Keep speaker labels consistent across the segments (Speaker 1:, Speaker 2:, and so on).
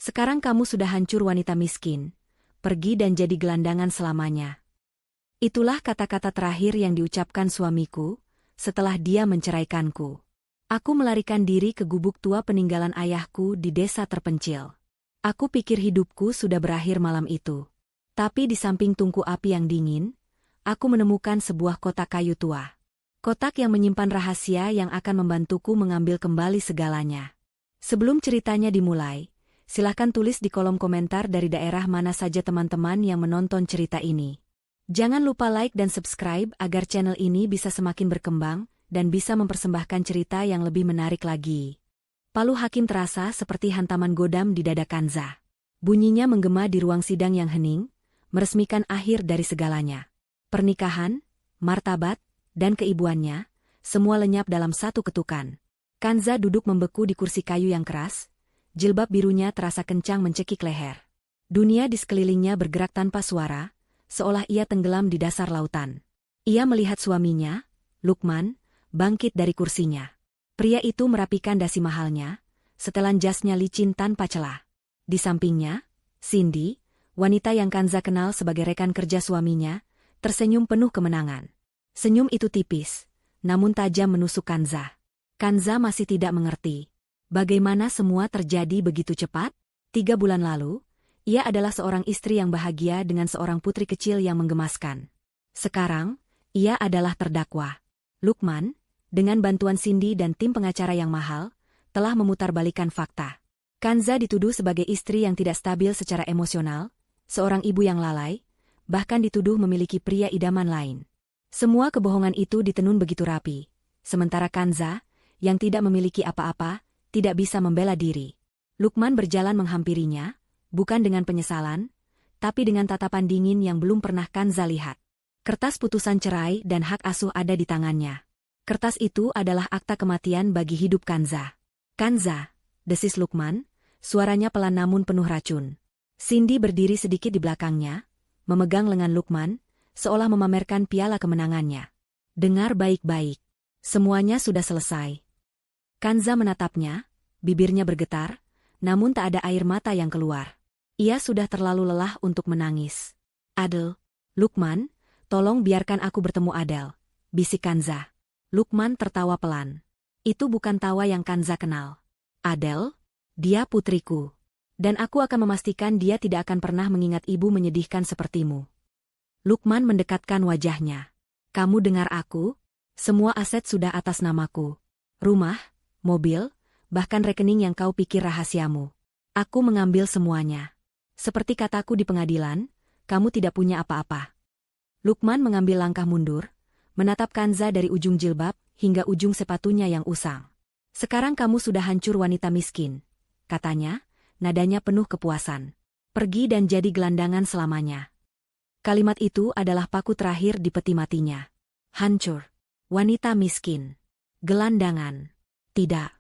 Speaker 1: Sekarang kamu sudah hancur wanita miskin. Pergi dan jadi gelandangan selamanya. Itulah kata-kata terakhir yang diucapkan suamiku, setelah dia menceraikanku. Aku melarikan diri ke gubuk tua peninggalan ayahku di desa terpencil. Aku pikir hidupku sudah berakhir malam itu. Tapi di samping tungku api yang dingin, aku menemukan sebuah kotak kayu tua. Kotak yang menyimpan rahasia yang akan membantuku mengambil kembali segalanya. Sebelum ceritanya dimulai, silakan tulis di kolom komentar dari daerah mana saja teman-teman yang menonton cerita ini. Jangan lupa like dan subscribe agar channel ini bisa semakin berkembang dan bisa mempersembahkan cerita yang lebih menarik lagi. Palu hakim terasa seperti hantaman godam di dada Kanza. Bunyinya menggema di ruang sidang yang hening, meresmikan akhir dari segalanya. Pernikahan, martabat, dan keibuannya, semua lenyap dalam satu ketukan. Kanza duduk membeku di kursi kayu yang keras, jilbab birunya terasa kencang mencekik leher. Dunia di sekelilingnya bergerak tanpa suara, seolah ia tenggelam di dasar lautan. Ia melihat suaminya, Lukman, bangkit dari kursinya. Pria itu merapikan dasi mahalnya, setelan jasnya licin tanpa celah. Di sampingnya, Cindy, wanita yang Kanza kenal sebagai rekan kerja suaminya, tersenyum penuh kemenangan. Senyum itu tipis, namun tajam menusuk Kanza. Kanza masih tidak mengerti. Bagaimana semua terjadi begitu cepat? 3 bulan lalu, ia adalah seorang istri yang bahagia dengan seorang putri kecil yang menggemaskan. Sekarang, ia adalah terdakwa. Lukman, dengan bantuan Cindy dan tim pengacara yang mahal, telah memutarbalikkan fakta. Kanza dituduh sebagai istri yang tidak stabil secara emosional, seorang ibu yang lalai, bahkan dituduh memiliki pria idaman lain. Semua kebohongan itu ditenun begitu rapi, sementara Kanza, yang tidak memiliki apa-apa, tidak bisa membela diri. Lukman berjalan menghampirinya, bukan dengan penyesalan, tapi dengan tatapan dingin yang belum pernah Kanza lihat. Kertas putusan cerai dan hak asuh ada di tangannya. Kertas itu adalah akta kematian bagi hidup Kanza. Kanza, desis Lukman, suaranya pelan namun penuh racun. Cindy berdiri sedikit di belakangnya, memegang lengan Lukman, seolah memamerkan piala kemenangannya. Dengar baik-baik. Semuanya sudah selesai. Kanza menatapnya, bibirnya bergetar, namun tak ada air mata yang keluar. Ia sudah terlalu lelah untuk menangis. Adel, Lukman, tolong biarkan aku bertemu Adel, bisik Kanza. Lukman tertawa pelan. Itu bukan tawa yang Kanza kenal. Adel, dia putriku. Dan aku akan memastikan dia tidak akan pernah mengingat ibu menyedihkan sepertimu. Lukman mendekatkan wajahnya. Kamu dengar aku? Semua aset sudah atas namaku. Rumah, mobil, bahkan rekening yang kau pikir rahasiamu. Aku mengambil semuanya. Seperti kataku di pengadilan, kamu tidak punya apa-apa. Lukman mengambil langkah mundur, menatap Kanza dari ujung jilbab hingga ujung sepatunya yang usang. Sekarang kamu sudah hancur wanita miskin, katanya, nadanya penuh kepuasan. Pergi dan jadi gelandangan selamanya. Kalimat itu adalah paku terakhir di peti matinya. Hancur. Wanita miskin. Gelandangan. Tidak.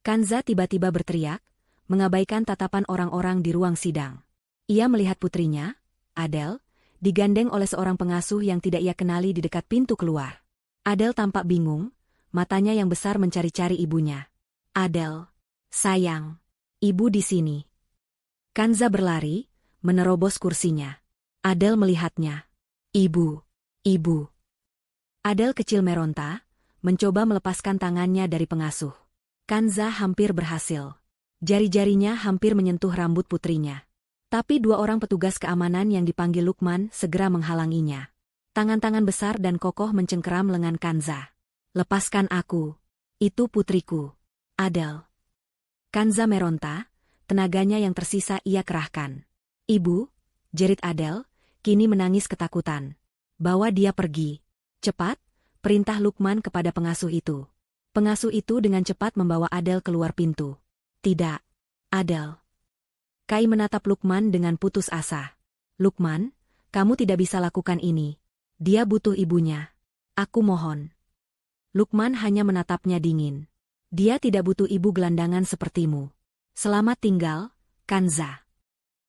Speaker 1: Kanza tiba-tiba berteriak, mengabaikan tatapan orang-orang di ruang sidang. Ia melihat putrinya, Adel, digandeng oleh seorang pengasuh yang tidak ia kenali di dekat pintu keluar. Adel tampak bingung, matanya yang besar mencari-cari ibunya. Adel, sayang, ibu di sini. Kanza berlari, menerobos kursinya. Adel melihatnya. Ibu, ibu. Adel kecil meronta, mencoba melepaskan tangannya dari pengasuh. Kanza hampir berhasil. Jari-jarinya hampir menyentuh rambut putrinya. Tapi 2 orang petugas keamanan yang dipanggil Lukman segera menghalanginya. Tangan-tangan besar dan kokoh mencengkeram lengan Kanza. Lepaskan aku. Itu putriku. Adel. Kanza meronta, tenaganya yang tersisa ia kerahkan. Ibu, jerit Adel, kini menangis ketakutan. Bawa dia pergi. Cepat, perintah Lukman kepada pengasuh itu. Pengasuh itu dengan cepat membawa Adel keluar pintu. Tidak. Adel. Kai menatap Lukman dengan putus asa. Lukman, kamu tidak bisa lakukan ini. Dia butuh ibunya. Aku mohon. Lukman hanya menatapnya dingin. Dia tidak butuh ibu gelandangan sepertimu. Selamat tinggal, Kanza.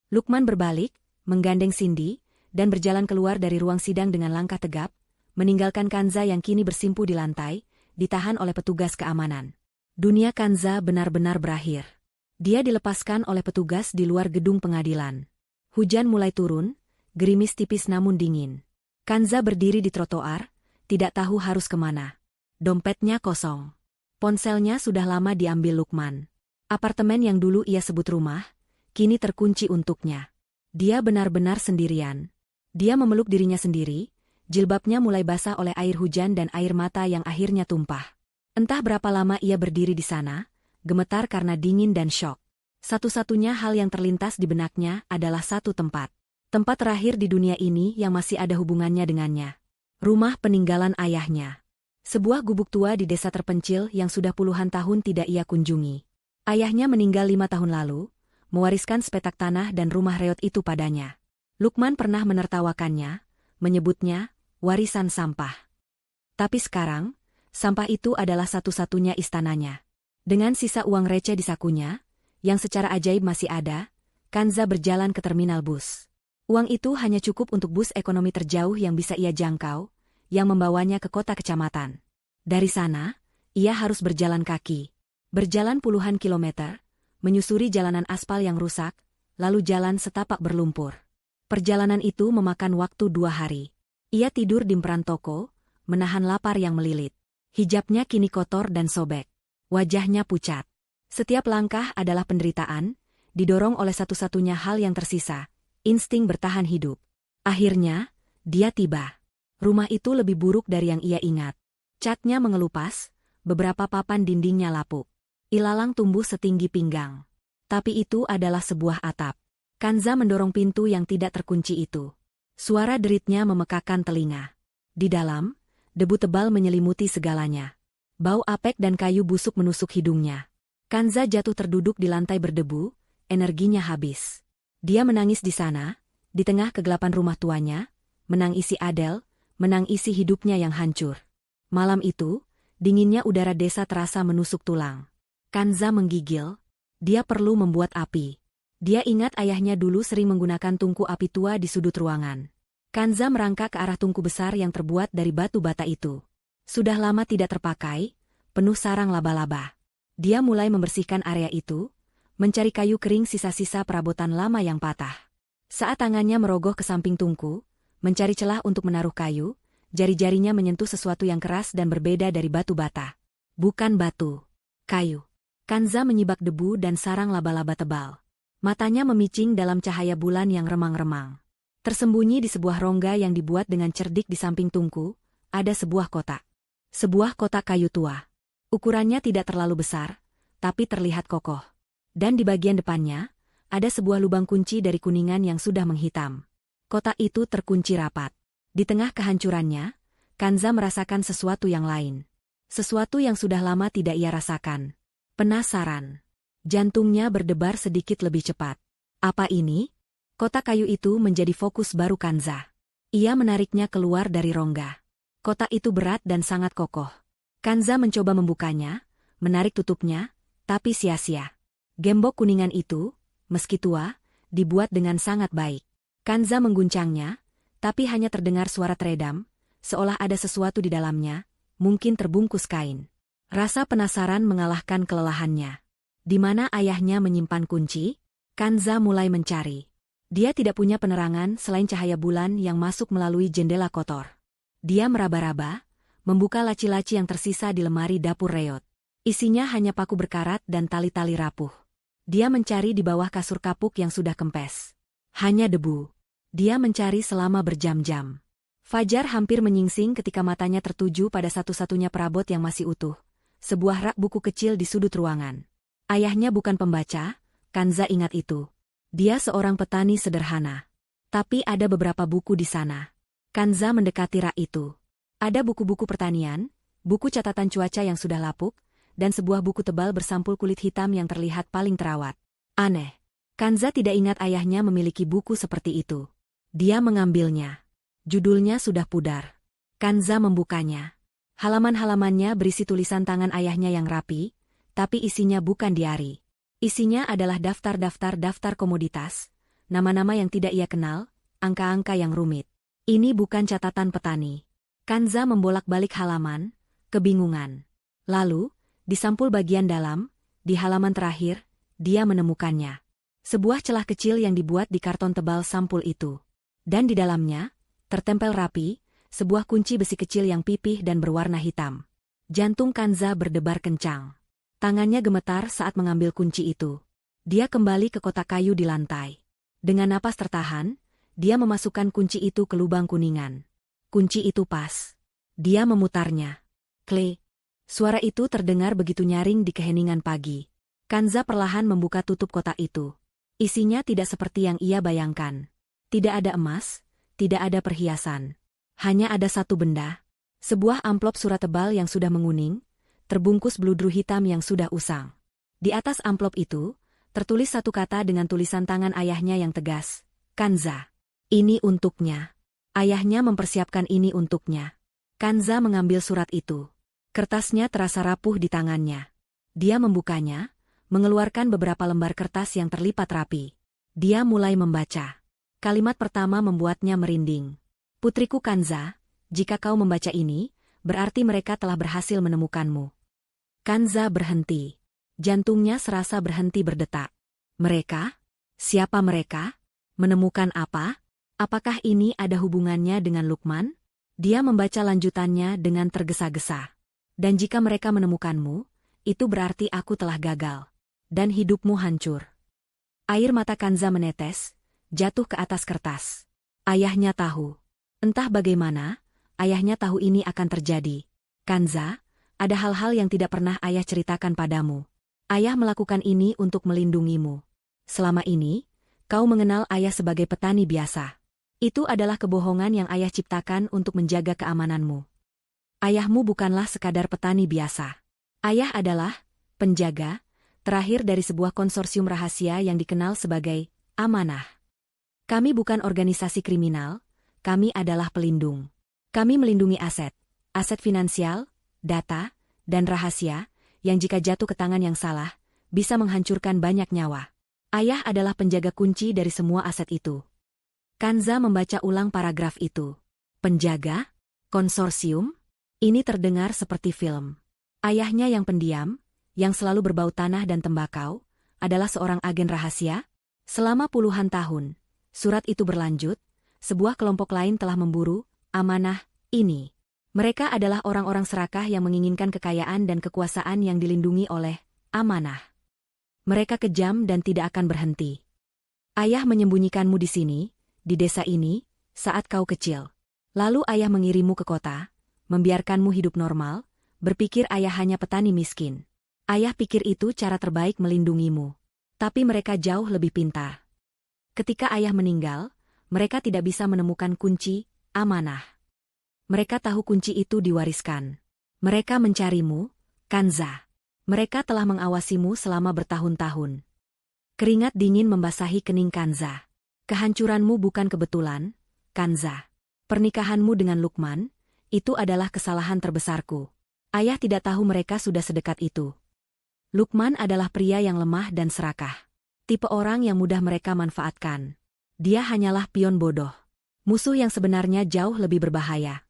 Speaker 1: Lukman berbalik, menggandeng Cindy, dan berjalan keluar dari ruang sidang dengan langkah tegap, meninggalkan Kanza yang kini bersimpu di lantai, ditahan oleh petugas keamanan. Dunia Kanza benar-benar berakhir. Dia dilepaskan oleh petugas di luar gedung pengadilan. Hujan mulai turun, gerimis tipis namun dingin. Kanza berdiri di trotoar, tidak tahu harus kemana. Dompetnya kosong. Ponselnya sudah lama diambil Lukman. Apartemen yang dulu ia sebut rumah, kini terkunci untuknya. Dia benar-benar sendirian. Dia memeluk dirinya sendiri, jilbabnya mulai basah oleh air hujan dan air mata yang akhirnya tumpah. Entah berapa lama ia berdiri di sana, gemetar karena dingin dan syok. Satu-satunya hal yang terlintas di benaknya adalah satu tempat. Tempat terakhir di dunia ini yang masih ada hubungannya dengannya. Rumah peninggalan ayahnya. Sebuah gubuk tua di desa terpencil yang sudah puluhan tahun tidak ia kunjungi. Ayahnya meninggal 5 tahun lalu, mewariskan sepetak tanah dan rumah reot itu padanya. Lukman pernah menertawakannya, menyebutnya warisan sampah. Tapi sekarang, sampah itu adalah satu-satunya istananya. Dengan sisa uang receh di sakunya, yang secara ajaib masih ada, Kanza berjalan ke terminal bus. Uang itu hanya cukup untuk bus ekonomi terjauh yang bisa ia jangkau, yang membawanya ke kota kecamatan. Dari sana, ia harus berjalan kaki. Berjalan puluhan kilometer, menyusuri jalanan aspal yang rusak, lalu jalan setapak berlumpur. Perjalanan itu memakan waktu 2 hari. Ia tidur di emperan toko, menahan lapar yang melilit. Hijabnya kini kotor dan sobek. Wajahnya pucat. Setiap langkah adalah penderitaan, didorong oleh satu-satunya hal yang tersisa, insting bertahan hidup. Akhirnya, dia tiba. Rumah itu lebih buruk dari yang ia ingat. Catnya mengelupas, beberapa papan dindingnya lapuk. Ilalang tumbuh setinggi pinggang. Tapi itu adalah sebuah atap. Kanza mendorong pintu yang tidak terkunci itu. Suara deritnya memekakan telinga. Di dalam, debu tebal menyelimuti segalanya. Bau apek dan kayu busuk menusuk hidungnya. Kanza jatuh terduduk di lantai berdebu, energinya habis. Dia menangis di sana, di tengah kegelapan rumah tuanya, menangisi Adel, menangisi hidupnya yang hancur. Malam itu, dinginnya udara desa terasa menusuk tulang. Kanza menggigil. Dia perlu membuat api. Dia ingat ayahnya dulu sering menggunakan tungku api tua di sudut ruangan. Kanza merangkak ke arah tungku besar yang terbuat dari batu bata itu. Sudah lama tidak terpakai, penuh sarang laba-laba. Dia mulai membersihkan area itu, mencari kayu kering sisa-sisa perabotan lama yang patah. Saat tangannya merogoh ke samping tungku, mencari celah untuk menaruh kayu, jari-jarinya menyentuh sesuatu yang keras dan berbeda dari batu bata. Bukan batu, kayu. Kanza menyibak debu dan sarang laba-laba tebal. Matanya memicing dalam cahaya bulan yang remang-remang. Tersembunyi di sebuah rongga yang dibuat dengan cerdik di samping tungku, ada sebuah kotak. Sebuah kotak kayu tua. Ukurannya tidak terlalu besar, tapi terlihat kokoh. Dan di bagian depannya, ada sebuah lubang kunci dari kuningan yang sudah menghitam. Kotak itu terkunci rapat. Di tengah kehancurannya, Kanza merasakan sesuatu yang lain. Sesuatu yang sudah lama tidak ia rasakan. Penasaran. Jantungnya berdebar sedikit lebih cepat. Apa ini? Kotak kayu itu menjadi fokus baru Kanza. Ia menariknya keluar dari rongga. Kotak itu berat dan sangat kokoh. Kanza mencoba membukanya, menarik tutupnya, tapi sia-sia. Gembok kuningan itu, meski tua, dibuat dengan sangat baik. Kanza mengguncangnya, tapi hanya terdengar suara teredam, seolah ada sesuatu di dalamnya, mungkin terbungkus kain. Rasa penasaran mengalahkan kelelahannya. Di mana ayahnya menyimpan kunci? Kanza mulai mencari. Dia tidak punya penerangan selain cahaya bulan yang masuk melalui jendela kotor. Dia meraba-raba, membuka laci-laci yang tersisa di lemari dapur reot. Isinya hanya paku berkarat dan tali-tali rapuh. Dia mencari di bawah kasur kapuk yang sudah kempes. Hanya debu. Dia mencari selama berjam-jam. Fajar hampir menyingsing ketika matanya tertuju pada satu-satunya perabot yang masih utuh. Sebuah rak buku kecil di sudut ruangan. Ayahnya bukan pembaca, Kanza ingat itu. Dia seorang petani sederhana. Tapi ada beberapa buku di sana. Kanza mendekati rak itu. Ada buku-buku pertanian, buku catatan cuaca yang sudah lapuk, dan sebuah buku tebal bersampul kulit hitam yang terlihat paling terawat. Aneh. Kanza tidak ingat ayahnya memiliki buku seperti itu. Dia mengambilnya. Judulnya sudah pudar. Kanza membukanya. Halaman-halamannya berisi tulisan tangan ayahnya yang rapi, tapi isinya bukan diari. Isinya adalah daftar komoditas, nama-nama yang tidak ia kenal, angka-angka yang rumit. Ini bukan catatan petani. Kanza membolak-balik halaman, kebingungan. Lalu, di sampul bagian dalam, di halaman terakhir, dia menemukannya. Sebuah celah kecil yang dibuat di karton tebal sampul itu. Dan di dalamnya, tertempel rapi, sebuah kunci besi kecil yang pipih dan berwarna hitam. Jantung Kanza berdebar kencang. Tangannya gemetar saat mengambil kunci itu. Dia kembali ke kotak kayu di lantai. Dengan napas tertahan, dia memasukkan kunci itu ke lubang kuningan. Kunci itu pas. Dia memutarnya. Klik. Suara itu terdengar begitu nyaring di keheningan pagi. Kanza perlahan membuka tutup kotak itu. Isinya tidak seperti yang ia bayangkan. Tidak ada emas, tidak ada perhiasan. Hanya ada satu benda. Sebuah amplop surat tebal yang sudah menguning, terbungkus bludru hitam yang sudah usang. Di atas amplop itu, tertulis satu kata dengan tulisan tangan ayahnya yang tegas. Kanza. Ini untuknya. Ayahnya mempersiapkan ini untuknya. Kanza mengambil surat itu. Kertasnya terasa rapuh di tangannya. Dia membukanya, mengeluarkan beberapa lembar kertas yang terlipat rapi. Dia mulai membaca. Kalimat pertama membuatnya merinding. Putriku Kanza, jika kau membaca ini, berarti mereka telah berhasil menemukanmu. Kanza berhenti. Jantungnya serasa berhenti berdetak. Mereka? Siapa mereka? Menemukan apa? Apakah ini ada hubungannya dengan Lukman? Dia membaca lanjutannya dengan tergesa-gesa. Dan jika mereka menemukanmu, itu berarti aku telah gagal. Dan hidupmu hancur. Air mata Kanza menetes, jatuh ke atas kertas. Ayahnya tahu. Entah bagaimana, ayahnya tahu ini akan terjadi. Kanza, ada hal-hal yang tidak pernah ayah ceritakan padamu. Ayah melakukan ini untuk melindungimu. Selama ini, kau mengenal ayah sebagai petani biasa. Itu adalah kebohongan yang ayah ciptakan untuk menjaga keamananmu. Ayahmu bukanlah sekadar petani biasa. Ayah adalah penjaga terakhir dari sebuah konsorsium rahasia yang dikenal sebagai Amanah. Kami bukan organisasi kriminal, kami adalah pelindung. Kami melindungi aset finansial, data, dan rahasia, yang jika jatuh ke tangan yang salah, bisa menghancurkan banyak nyawa. Ayah adalah penjaga kunci dari semua aset itu. Kanza membaca ulang paragraf itu. Penjaga? Konsorsium? Ini terdengar seperti film. Ayahnya yang pendiam, yang selalu berbau tanah dan tembakau, adalah seorang agen rahasia. Selama puluhan tahun, surat itu berlanjut, sebuah kelompok lain telah memburu Amanah ini. Mereka adalah orang-orang serakah yang menginginkan kekayaan dan kekuasaan yang dilindungi oleh Amanah. Mereka kejam dan tidak akan berhenti. Ayah menyembunyikanmu di sini, di desa ini, saat kau kecil. Lalu ayah mengirimmu ke kota, membiarkanmu hidup normal, berpikir ayah hanya petani miskin. Ayah pikir itu cara terbaik melindungimu. Tapi mereka jauh lebih pintar. Ketika ayah meninggal, mereka tidak bisa menemukan kunci Amanah. Mereka tahu kunci itu diwariskan. Mereka mencarimu, Kanza. Mereka telah mengawasimu selama bertahun-tahun. Keringat dingin membasahi kening Kanza. Kehancuranmu bukan kebetulan, Kanza. Pernikahanmu dengan Lukman, itu adalah kesalahan terbesarku. Ayah tidak tahu mereka sudah sedekat itu. Lukman adalah pria yang lemah dan serakah. Tipe orang yang mudah mereka manfaatkan. Dia hanyalah pion bodoh. Musuh yang sebenarnya jauh lebih berbahaya.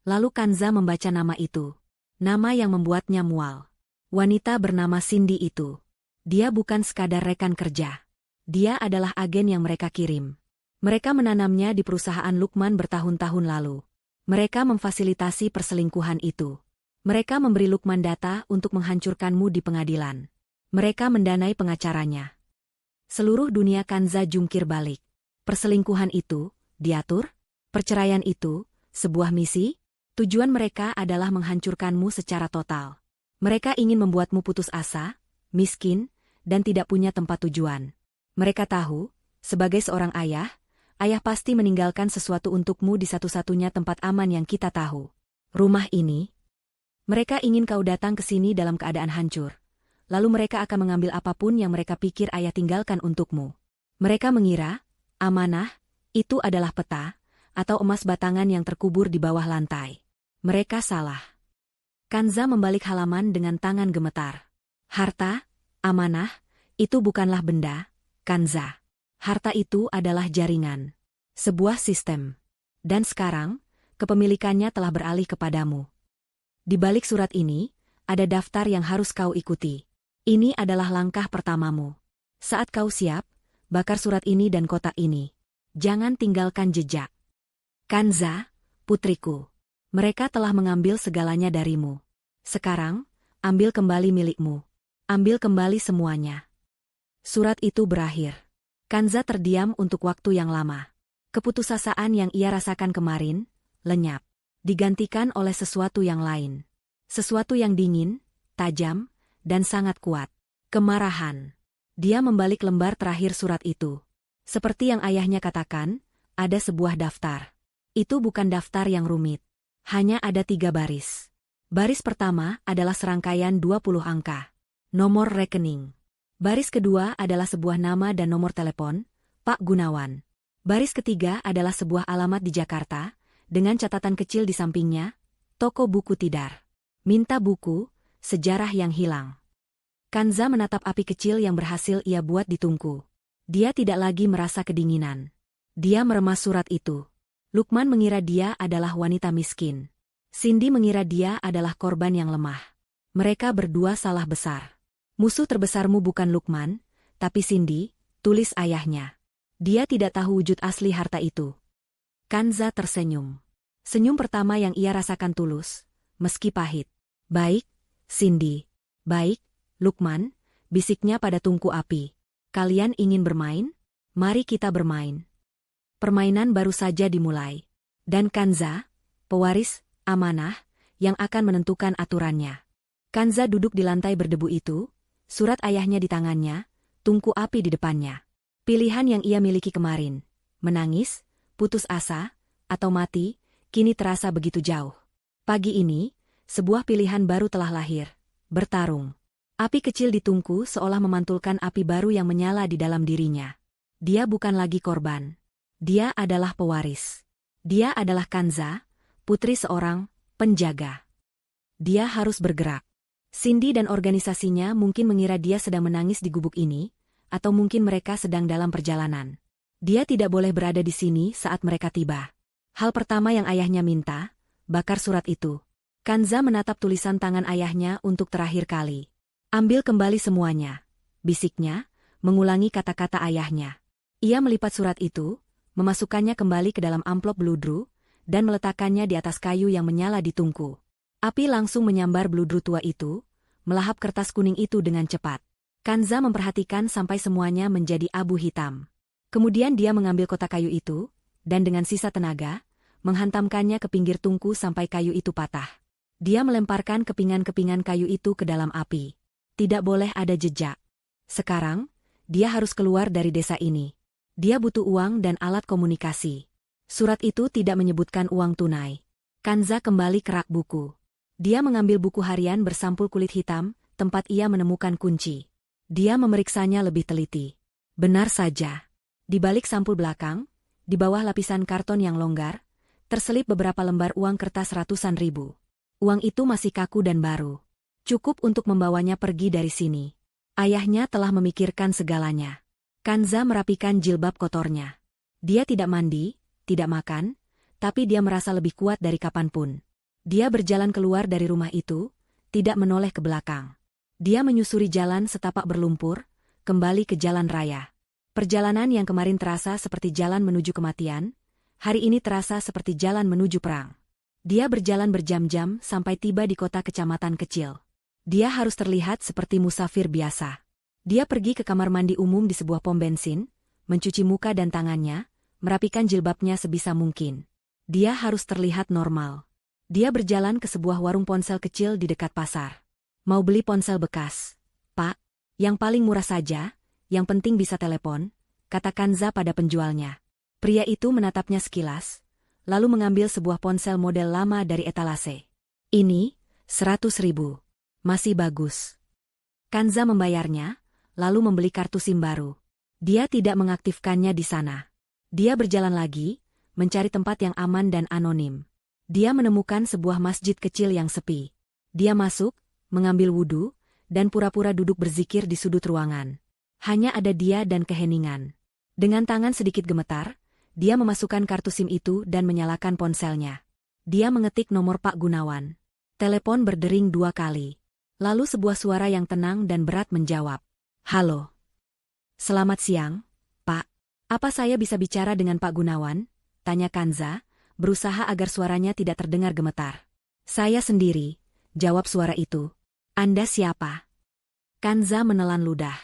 Speaker 1: Lalu Kanza membaca nama itu. Nama yang membuatnya mual. Wanita bernama Cindy itu. Dia bukan sekadar rekan kerja. Dia adalah agen yang mereka kirim. Mereka menanamnya di perusahaan Lukman bertahun-tahun lalu. Mereka memfasilitasi perselingkuhan itu. Mereka memberi Lukman data untuk menghancurkanmu di pengadilan. Mereka mendanai pengacaranya. Seluruh dunia Kanza jungkir balik. Perselingkuhan itu, diatur? Perceraian itu, sebuah misi? Tujuan mereka adalah menghancurkanmu secara total. Mereka ingin membuatmu putus asa, miskin, dan tidak punya tempat tujuan. Mereka tahu, sebagai seorang ayah, ayah pasti meninggalkan sesuatu untukmu di satu-satunya tempat aman yang kita tahu. Rumah ini. Mereka ingin kau datang ke sini dalam keadaan hancur. Lalu mereka akan mengambil apapun yang mereka pikir ayah tinggalkan untukmu. Mereka mengira, Amanah, itu adalah peta, atau emas batangan yang terkubur di bawah lantai. Mereka salah. Kanza membalik halaman dengan tangan gemetar. Harta, Amanah, itu bukanlah benda, Kanza. Harta itu adalah jaringan. Sebuah sistem. Dan sekarang, kepemilikannya telah beralih kepadamu. Di balik surat ini, ada daftar yang harus kau ikuti. Ini adalah langkah pertamamu. Saat kau siap, bakar surat ini dan kotak ini. Jangan tinggalkan jejak. Kanza, putriku. Mereka telah mengambil segalanya darimu. Sekarang, ambil kembali milikmu. Ambil kembali semuanya. Surat itu berakhir. Kanza terdiam untuk waktu yang lama. Keputusasaan yang ia rasakan kemarin, lenyap. Digantikan oleh sesuatu yang lain. Sesuatu yang dingin, tajam, dan sangat kuat. Kemarahan. Dia membalik lembar terakhir surat itu. Seperti yang ayahnya katakan, ada sebuah daftar. Itu bukan daftar yang rumit. Hanya ada 3 baris. Baris pertama adalah serangkaian 20 angka. Nomor rekening. Baris kedua adalah sebuah nama dan nomor telepon, Pak Gunawan. Baris ketiga adalah sebuah alamat di Jakarta, dengan catatan kecil di sampingnya, toko buku Tidar. Minta buku, sejarah yang hilang. Kanza menatap api kecil yang berhasil ia buat di tungku. Dia tidak lagi merasa kedinginan. Dia meremas surat itu. Lukman mengira dia adalah wanita miskin. Cindy mengira dia adalah korban yang lemah. Mereka berdua salah besar. Musuh terbesarmu bukan Lukman, tapi Cindy, tulis ayahnya. Dia tidak tahu wujud asli harta itu. Kanza tersenyum. Senyum pertama yang ia rasakan tulus, meski pahit. Baik, Cindy. Baik, Lukman, bisiknya pada tungku api. Kalian ingin bermain? Mari kita bermain. Permainan baru saja dimulai. Dan Kanza, pewaris, amanah, yang akan menentukan aturannya. Kanza duduk di lantai berdebu itu, surat ayahnya di tangannya, tungku api di depannya. Pilihan yang ia miliki kemarin, menangis, putus asa, atau mati, kini terasa begitu jauh. Pagi ini, sebuah pilihan baru telah lahir, bertarung. Api kecil di tungku seolah memantulkan api baru yang menyala di dalam dirinya. Dia bukan lagi korban. Dia adalah pewaris. Dia adalah Kanza, putri seorang penjaga. Dia harus bergerak. Cindy dan organisasinya mungkin mengira dia sedang menangis di gubuk ini, atau mungkin mereka sedang dalam perjalanan. Dia tidak boleh berada di sini saat mereka tiba. Hal pertama yang ayahnya minta, bakar surat itu. Kanza menatap tulisan tangan ayahnya untuk terakhir kali. Ambil kembali semuanya, bisiknya, mengulangi kata-kata ayahnya. Ia melipat surat itu, memasukkannya kembali ke dalam amplop beludru, dan meletakkannya di atas kayu yang menyala di tungku. Api langsung menyambar beludru tua itu, melahap kertas kuning itu dengan cepat. Kanza memperhatikan sampai semuanya menjadi abu hitam. Kemudian dia mengambil kotak kayu itu, dan dengan sisa tenaga, menghantamkannya ke pinggir tungku sampai kayu itu patah. Dia melemparkan kepingan-kepingan kayu itu ke dalam api. Tidak boleh ada jejak. Sekarang, dia harus keluar dari desa ini. Dia butuh uang dan alat komunikasi. Surat itu tidak menyebutkan uang tunai. Kanza kembali ke rak buku. Dia mengambil buku harian bersampul kulit hitam, tempat ia menemukan kunci. Dia memeriksanya lebih teliti. Benar saja. Di balik sampul belakang, di bawah lapisan karton yang longgar, terselip beberapa lembar uang kertas ratusan ribu. Uang itu masih kaku dan baru. Cukup untuk membawanya pergi dari sini. Ayahnya telah memikirkan segalanya. Kanza merapikan jilbab kotornya. Dia tidak mandi, tidak makan, tapi dia merasa lebih kuat dari kapanpun. Dia berjalan keluar dari rumah itu, tidak menoleh ke belakang. Dia menyusuri jalan setapak berlumpur, kembali ke jalan raya. Perjalanan yang kemarin terasa seperti jalan menuju kematian, hari ini terasa seperti jalan menuju perang. Dia berjalan berjam-jam sampai tiba di kota kecamatan kecil. Dia harus terlihat seperti musafir biasa. Dia pergi ke kamar mandi umum di sebuah pom bensin, mencuci muka dan tangannya, merapikan jilbabnya sebisa mungkin. Dia harus terlihat normal. Dia berjalan ke sebuah warung ponsel kecil di dekat pasar. Mau beli ponsel bekas? Pak, yang paling murah saja, yang penting bisa telepon, kata Kanza pada penjualnya. Pria itu menatapnya sekilas, lalu mengambil sebuah ponsel model lama dari etalase. Ini, 100.000. Masih bagus. Kanza membayarnya, lalu membeli kartu SIM baru. Dia tidak mengaktifkannya di sana. Dia berjalan lagi, mencari tempat yang aman dan anonim. Dia menemukan sebuah masjid kecil yang sepi. Dia masuk, mengambil wudhu, dan pura-pura duduk berzikir di sudut ruangan. Hanya ada dia dan keheningan. Dengan tangan sedikit gemetar, dia memasukkan kartu SIM itu dan menyalakan ponselnya. Dia mengetik nomor Pak Gunawan. Telepon berdering 2 kali. Lalu sebuah suara yang tenang dan berat menjawab. Halo. Selamat siang, Pak. Apa saya bisa bicara dengan Pak Gunawan? Tanya Kanza, berusaha agar suaranya tidak terdengar gemetar. Saya sendiri, jawab suara itu. Anda siapa? Kanza menelan ludah.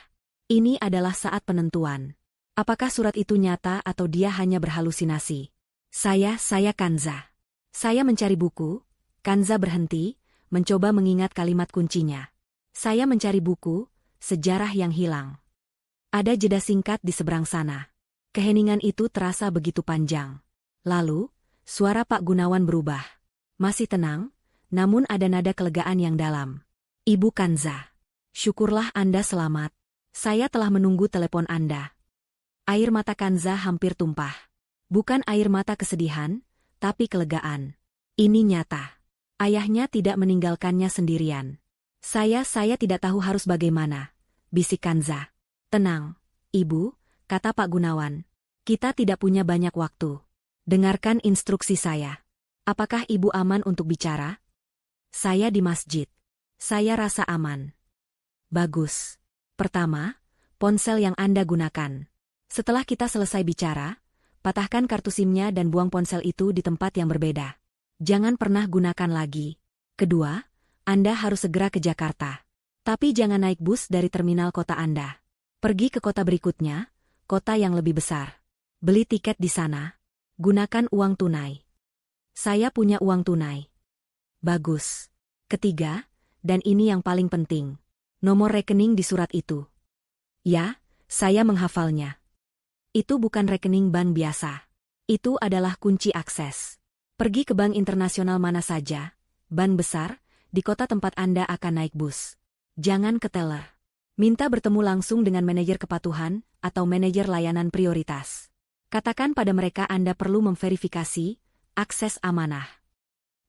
Speaker 1: Ini adalah saat penentuan. Apakah surat itu nyata atau dia hanya berhalusinasi? Saya Kanza. Saya mencari buku. Kanza berhenti, mencoba mengingat kalimat kuncinya. Saya mencari buku, sejarah yang hilang. Ada jeda singkat di seberang sana. Keheningan itu terasa begitu panjang. Lalu, suara Pak Gunawan berubah. Masih tenang, namun ada nada kelegaan yang dalam. Ibu Kanza. Syukurlah Anda selamat. Saya telah menunggu telepon Anda. Air mata Kanza hampir tumpah. Bukan air mata kesedihan, tapi kelegaan. Ini nyata. Ayahnya tidak meninggalkannya sendirian. Saya tidak tahu harus bagaimana, bisik Kanza. Tenang, Ibu, kata Pak Gunawan. Kita tidak punya banyak waktu. Dengarkan instruksi saya. Apakah Ibu aman untuk bicara? Saya di masjid. Saya rasa aman. Bagus. Pertama, ponsel yang Anda gunakan. Setelah kita selesai bicara, patahkan kartu SIM-nya dan buang ponsel itu di tempat yang berbeda. Jangan pernah gunakan lagi. Kedua, Anda harus segera ke Jakarta. Tapi jangan naik bus dari terminal kota Anda. Pergi ke kota berikutnya, kota yang lebih besar. Beli tiket di sana. Gunakan uang tunai. Saya punya uang tunai. Bagus. Ketiga, dan ini yang paling penting. Nomor rekening di surat itu. Ya, saya menghafalnya. Itu bukan rekening bank biasa. Itu adalah kunci akses. Pergi ke bank internasional mana saja, bank besar, di kota tempat Anda akan naik bus. Jangan ke teller. Minta bertemu langsung dengan manajer kepatuhan atau manajer layanan prioritas. Katakan pada mereka Anda perlu memverifikasi akses amanah.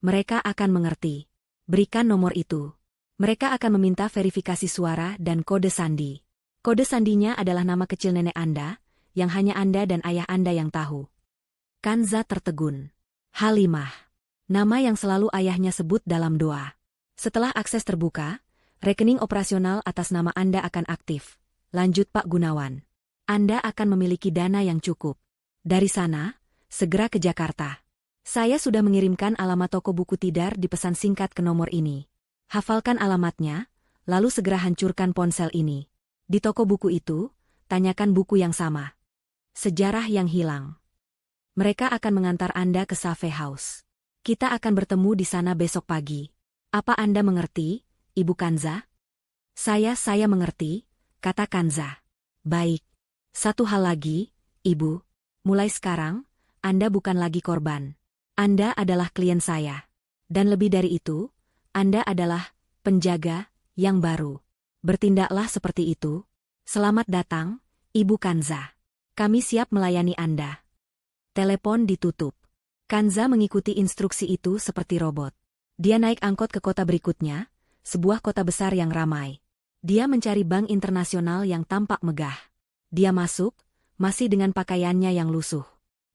Speaker 1: Mereka akan mengerti. Berikan nomor itu. Mereka akan meminta verifikasi suara dan kode sandi. Kode sandinya adalah nama kecil nenek Anda, yang hanya Anda dan ayah Anda yang tahu. Kanza tertegun. Halimah. Nama yang selalu ayahnya sebut dalam doa. Setelah akses terbuka, rekening operasional atas nama Anda akan aktif. Lanjut Pak Gunawan. Anda akan memiliki dana yang cukup. Dari sana, segera ke Jakarta. Saya sudah mengirimkan alamat toko buku Tidar di pesan singkat ke nomor ini. Hafalkan alamatnya, lalu segera hancurkan ponsel ini. Di toko buku itu, tanyakan buku yang sama. Sejarah yang hilang. Mereka akan mengantar Anda ke Safe House. Kita akan bertemu di sana besok pagi. Apa Anda mengerti, Ibu Kanza? Saya mengerti, kata Kanza. Baik. Satu hal lagi, Ibu. Mulai sekarang, Anda bukan lagi korban. Anda adalah klien saya. Dan lebih dari itu, Anda adalah penjaga yang baru. Bertindaklah seperti itu. Selamat datang, Ibu Kanza. Kami siap melayani Anda. Telepon ditutup. Kanza mengikuti instruksi itu seperti robot. Dia naik angkot ke kota berikutnya, sebuah kota besar yang ramai. Dia mencari bank internasional yang tampak megah. Dia masuk, masih dengan pakaiannya yang lusuh.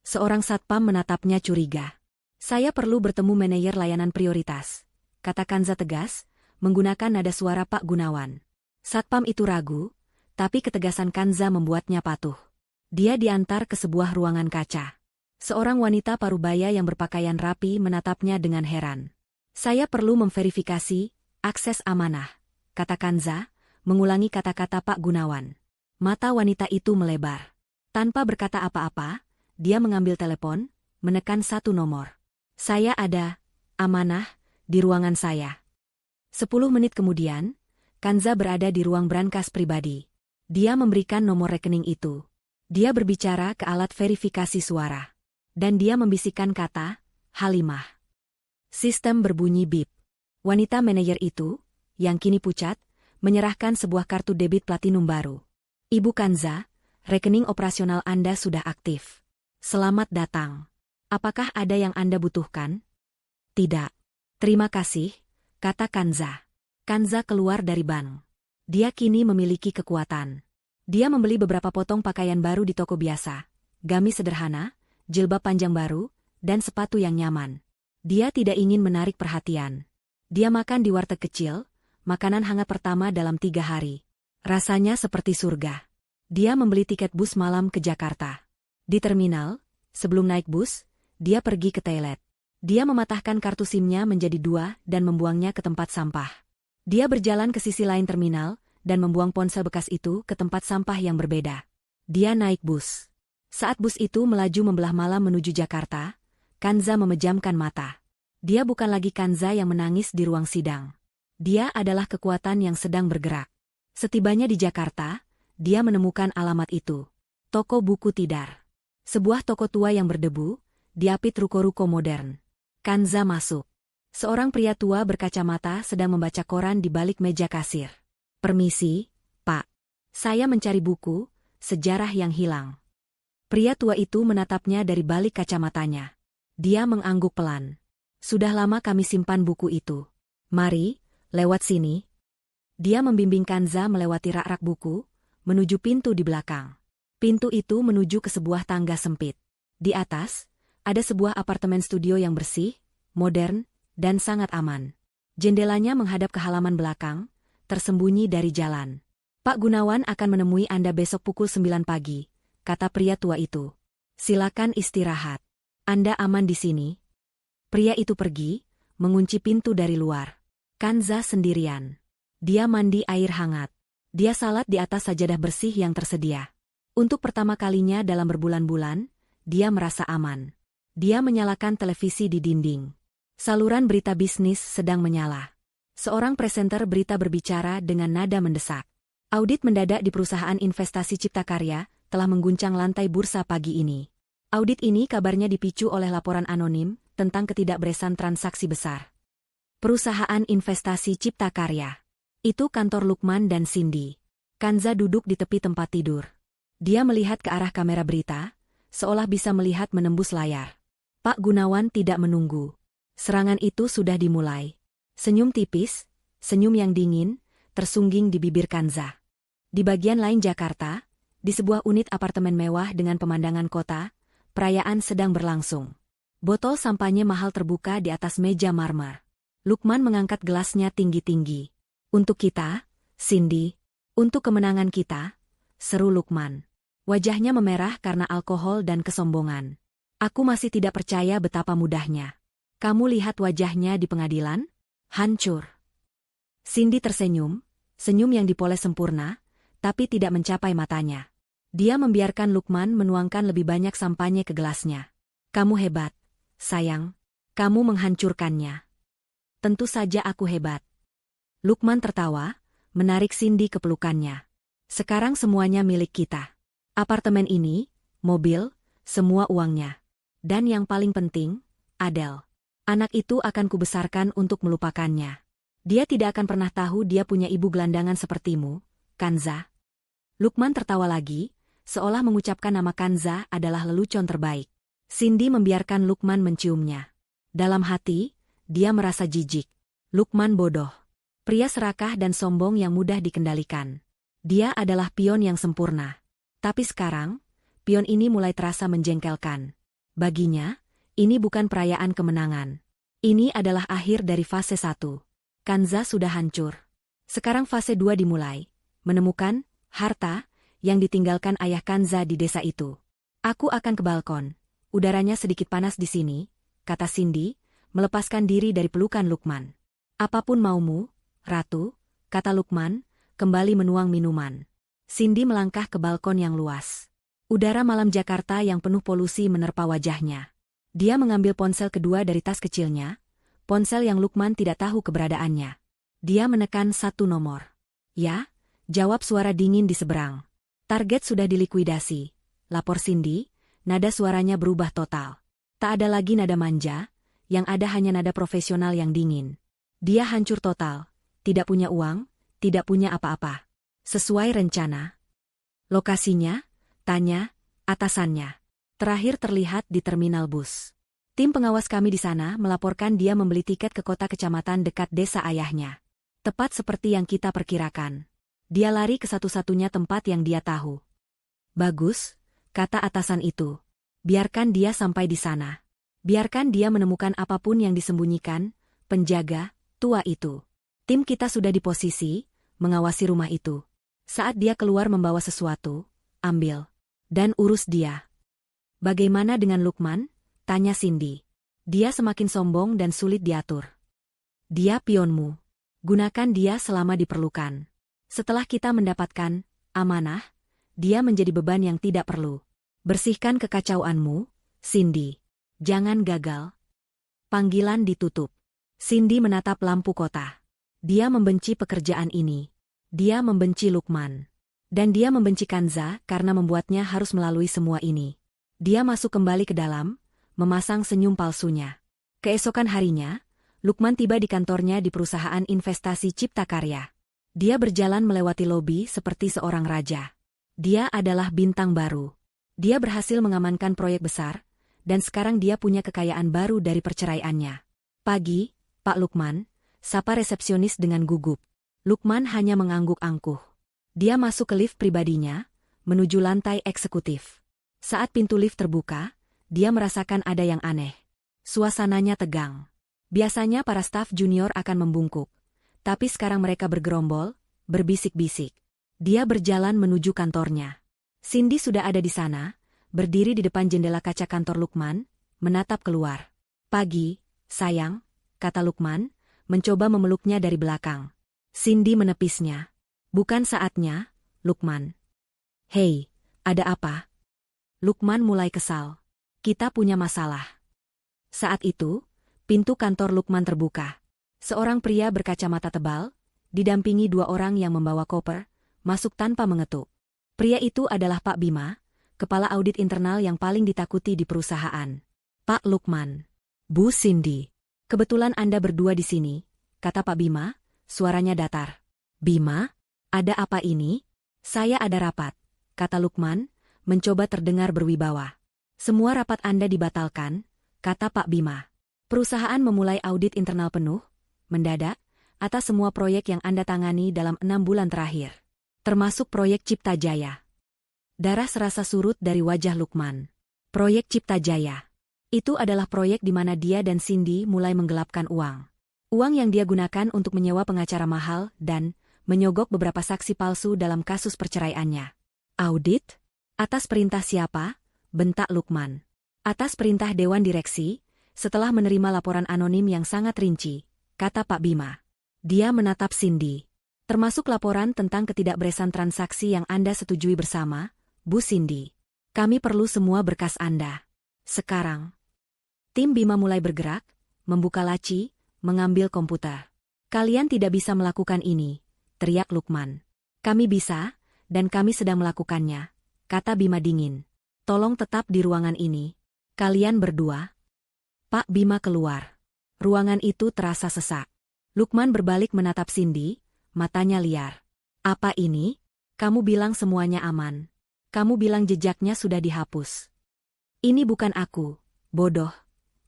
Speaker 1: Seorang satpam menatapnya curiga. Saya perlu bertemu manajer layanan prioritas, kata Kanza tegas, menggunakan nada suara Pak Gunawan. Satpam itu ragu, tapi ketegasan Kanza membuatnya patuh. Dia diantar ke sebuah ruangan kaca. Seorang wanita parubaya yang berpakaian rapi menatapnya dengan heran. Saya perlu memverifikasi akses amanah, kata Kanza, mengulangi kata-kata Pak Gunawan. Mata wanita itu melebar. Tanpa berkata apa-apa, dia mengambil telepon, menekan satu nomor. Saya ada, amanah, di ruangan saya. 10 menit kemudian, Kanza berada di ruang brankas pribadi. Dia memberikan nomor rekening itu. Dia berbicara ke alat verifikasi suara. Dan dia membisikkan kata, Halimah. Sistem berbunyi bip. Wanita manajer itu, yang kini pucat, menyerahkan sebuah kartu debit platinum baru. Ibu Kanza, rekening operasional Anda sudah aktif. Selamat datang. Apakah ada yang Anda butuhkan? Tidak. Terima kasih, kata Kanza. Kanza keluar dari bank. Dia kini memiliki kekuatan. Dia membeli beberapa potong pakaian baru di toko biasa. Gamis sederhana, jilbab panjang baru, dan sepatu yang nyaman. Dia tidak ingin menarik perhatian. Dia makan di warteg kecil, makanan hangat pertama dalam 3 hari. Rasanya seperti surga. Dia membeli tiket bus malam ke Jakarta. Di terminal, sebelum naik bus, dia pergi ke toilet. Dia mematahkan kartu SIM-nya menjadi 2 dan membuangnya ke tempat sampah. Dia berjalan ke sisi lain terminal dan membuang ponsel bekas itu ke tempat sampah yang berbeda. Dia naik bus. Saat bus itu melaju membelah malam menuju Jakarta, Kanza memejamkan mata. Dia bukan lagi Kanza yang menangis di ruang sidang. Dia adalah kekuatan yang sedang bergerak. Setibanya di Jakarta, dia menemukan alamat itu. Toko buku Tidar. Sebuah toko tua yang berdebu, diapit ruko-ruko modern. Kanza masuk. Seorang pria tua berkacamata sedang membaca koran di balik meja kasir. "Permisi, Pak. Saya mencari buku, Sejarah yang Hilang." Pria tua itu menatapnya dari balik kacamatanya. Dia mengangguk pelan. "Sudah lama kami simpan buku itu. Mari, lewat sini." Dia membimbing Kanza melewati rak-rak buku, menuju pintu di belakang. Pintu itu menuju ke sebuah tangga sempit. Di atas, ada sebuah apartemen studio yang bersih, modern, dan sangat aman. Jendelanya menghadap ke halaman belakang, tersembunyi dari jalan. "Pak Gunawan akan menemui Anda besok pukul 9 pagi, kata pria tua itu. "Silakan istirahat. Anda aman di sini." Pria itu pergi, mengunci pintu dari luar. Kanza sendirian. Dia mandi air hangat. Dia salat di atas sajadah bersih yang tersedia. Untuk pertama kalinya dalam berbulan-bulan, dia merasa aman. Dia menyalakan televisi di dinding. Saluran berita bisnis sedang menyala. Seorang presenter berita berbicara dengan nada mendesak. Audit mendadak di perusahaan investasi Cipta Karya telah mengguncang lantai bursa pagi ini. Audit ini kabarnya dipicu oleh laporan anonim tentang ketidakberesan transaksi besar. Perusahaan investasi Cipta Karya. Itu kantor Lukman dan Cindy. Kanza duduk di tepi tempat tidur. Dia melihat ke arah kamera berita, seolah bisa melihat menembus layar. Pak Gunawan tidak menunggu. Serangan itu sudah dimulai. Senyum tipis, senyum yang dingin, tersungging di bibir Kanza. Di bagian lain Jakarta, di sebuah unit apartemen mewah dengan pemandangan kota, perayaan sedang berlangsung. Botol sampanye mahal terbuka di atas meja marmer. Lukman mengangkat gelasnya tinggi-tinggi. "Untuk kita, Cindy. Untuk kemenangan kita," seru Lukman. Wajahnya memerah karena alkohol dan kesombongan. "Aku masih tidak percaya betapa mudahnya. Kamu lihat wajahnya di pengadilan? Hancur." Cindy tersenyum, senyum yang dipoles sempurna, tapi tidak mencapai matanya. Dia membiarkan Lukman menuangkan lebih banyak sampanye ke gelasnya. "Kamu hebat, sayang. Kamu menghancurkannya." "Tentu saja aku hebat." Lukman tertawa, menarik Cindy ke pelukannya. "Sekarang semuanya milik kita. Apartemen ini, mobil, semua uangnya. Dan yang paling penting, Adele. Anak itu akan kubesarkan untuk melupakannya. Dia tidak akan pernah tahu dia punya ibu gelandangan sepertimu, Kanza." Lukman tertawa lagi, seolah mengucapkan nama Kanza adalah lelucon terbaik. Cindy membiarkan Lukman menciumnya. Dalam hati, dia merasa jijik. Lukman bodoh. Pria serakah dan sombong yang mudah dikendalikan. Dia adalah pion yang sempurna. Tapi sekarang, pion ini mulai terasa menjengkelkan. Baginya, ini bukan perayaan kemenangan. Ini adalah akhir dari fase 1. Kanza sudah hancur. Sekarang fase 2 dimulai. Menemukan harta yang ditinggalkan ayah Kanza di desa itu. "Aku akan ke balkon. Udaranya sedikit panas di sini," kata Cindy, melepaskan diri dari pelukan Lukman. "Apapun maumu, Ratu," kata Lukman, kembali menuang minuman. Cindy melangkah ke balkon yang luas. Udara malam Jakarta yang penuh polusi menerpa wajahnya. Dia mengambil ponsel kedua dari tas kecilnya, ponsel yang Lukman tidak tahu keberadaannya. Dia menekan 1 nomor. "Ya," jawab suara dingin di seberang. "Target sudah dilikuidasi," lapor Cindy, nada suaranya berubah total. Tak ada lagi nada manja, yang ada hanya nada profesional yang dingin. Dia hancur total. Tidak punya uang, tidak punya apa-apa. "Sesuai rencana." "Lokasinya?" tanya atasannya. "Terakhir terlihat di terminal bus. Tim pengawas kami di sana melaporkan dia membeli tiket ke kota kecamatan dekat desa ayahnya. Tepat seperti yang kita perkirakan. Dia lari ke satu-satunya tempat yang dia tahu." "Bagus," kata atasan itu. "Biarkan dia sampai di sana. Biarkan dia menemukan apapun yang disembunyikan, penjaga tua itu. Tim kita sudah di posisi, mengawasi rumah itu. Saat dia keluar membawa sesuatu, ambil. Dan urus dia. Bagaimana dengan Lukman? Tanya Cindy. Dia semakin sombong dan sulit diatur. Dia pionmu. Gunakan dia selama diperlukan. Setelah kita mendapatkan amanah, dia menjadi beban yang tidak perlu. Bersihkan kekacauanmu, Cindy. Jangan gagal. Panggilan ditutup. Cindy menatap lampu kota. Dia membenci pekerjaan ini. Dia membenci Lukman. Dan dia membenci Kanza karena membuatnya harus melalui semua ini. Dia masuk kembali ke dalam, memasang senyum palsunya. Keesokan harinya, Lukman tiba di kantornya di perusahaan investasi Cipta Karya. Dia berjalan melewati lobi seperti seorang raja. Dia adalah bintang baru. Dia berhasil mengamankan proyek besar, dan sekarang dia punya kekayaan baru dari perceraiannya. Pagi, Pak Lukman, sapa resepsionis dengan gugup. Lukman hanya mengangguk angkuh. Dia masuk ke lift pribadinya, menuju lantai eksekutif. Saat pintu lift terbuka, dia merasakan ada yang aneh. Suasananya tegang. Biasanya para staf junior akan membungkuk, tapi sekarang mereka bergerombol, berbisik-bisik. Dia berjalan menuju kantornya. Cindy sudah ada di sana, berdiri di depan jendela kaca kantor Lukman, menatap keluar. Pagi, sayang, kata Lukman, mencoba memeluknya dari belakang. Cindy menepisnya. Bukan saatnya, Lukman. Hei, ada apa? Lukman mulai kesal. Kita punya masalah. Saat itu, pintu kantor Lukman terbuka. Seorang pria berkacamata tebal, didampingi dua orang yang membawa koper, masuk tanpa mengetuk. Pria itu adalah Pak Bima, kepala audit internal yang paling ditakuti di perusahaan. Pak Lukman. Bu Cindy. Kebetulan Anda berdua di sini, kata Pak Bima, suaranya datar. Bima, ada apa ini? Saya ada rapat, kata Lukman, mencoba terdengar berwibawa. Semua rapat Anda dibatalkan, kata Pak Bima. Perusahaan memulai audit internal penuh, mendadak, atas semua proyek yang Anda tangani dalam 6 bulan terakhir. Termasuk proyek Cipta Jaya. Darah serasa surut dari wajah Lukman. Proyek Cipta Jaya. Itu adalah proyek di mana dia dan Cindy mulai menggelapkan uang. Uang yang dia gunakan untuk menyewa pengacara mahal dan menyogok beberapa saksi palsu dalam kasus perceraiannya. Audit? Atas perintah siapa? Bentak Lukman. Atas perintah Dewan Direksi, setelah menerima laporan anonim yang sangat rinci, kata Pak Bima. Dia menatap Cindy. Termasuk laporan tentang ketidakberesan transaksi yang Anda setujui bersama, Bu Cindy. Kami perlu semua berkas Anda. Sekarang. Tim Bima mulai bergerak, membuka laci, mengambil komputer. Kalian tidak bisa melakukan ini, teriak Lukman. Kami bisa, dan kami sedang melakukannya, kata Bima dingin. Tolong tetap di ruangan ini. Kalian berdua. Pak Bima keluar. Ruangan itu terasa sesak. Lukman berbalik menatap Cindy, matanya liar. Apa ini? Kamu bilang semuanya aman. Kamu bilang jejaknya sudah dihapus. Ini bukan aku, bodoh.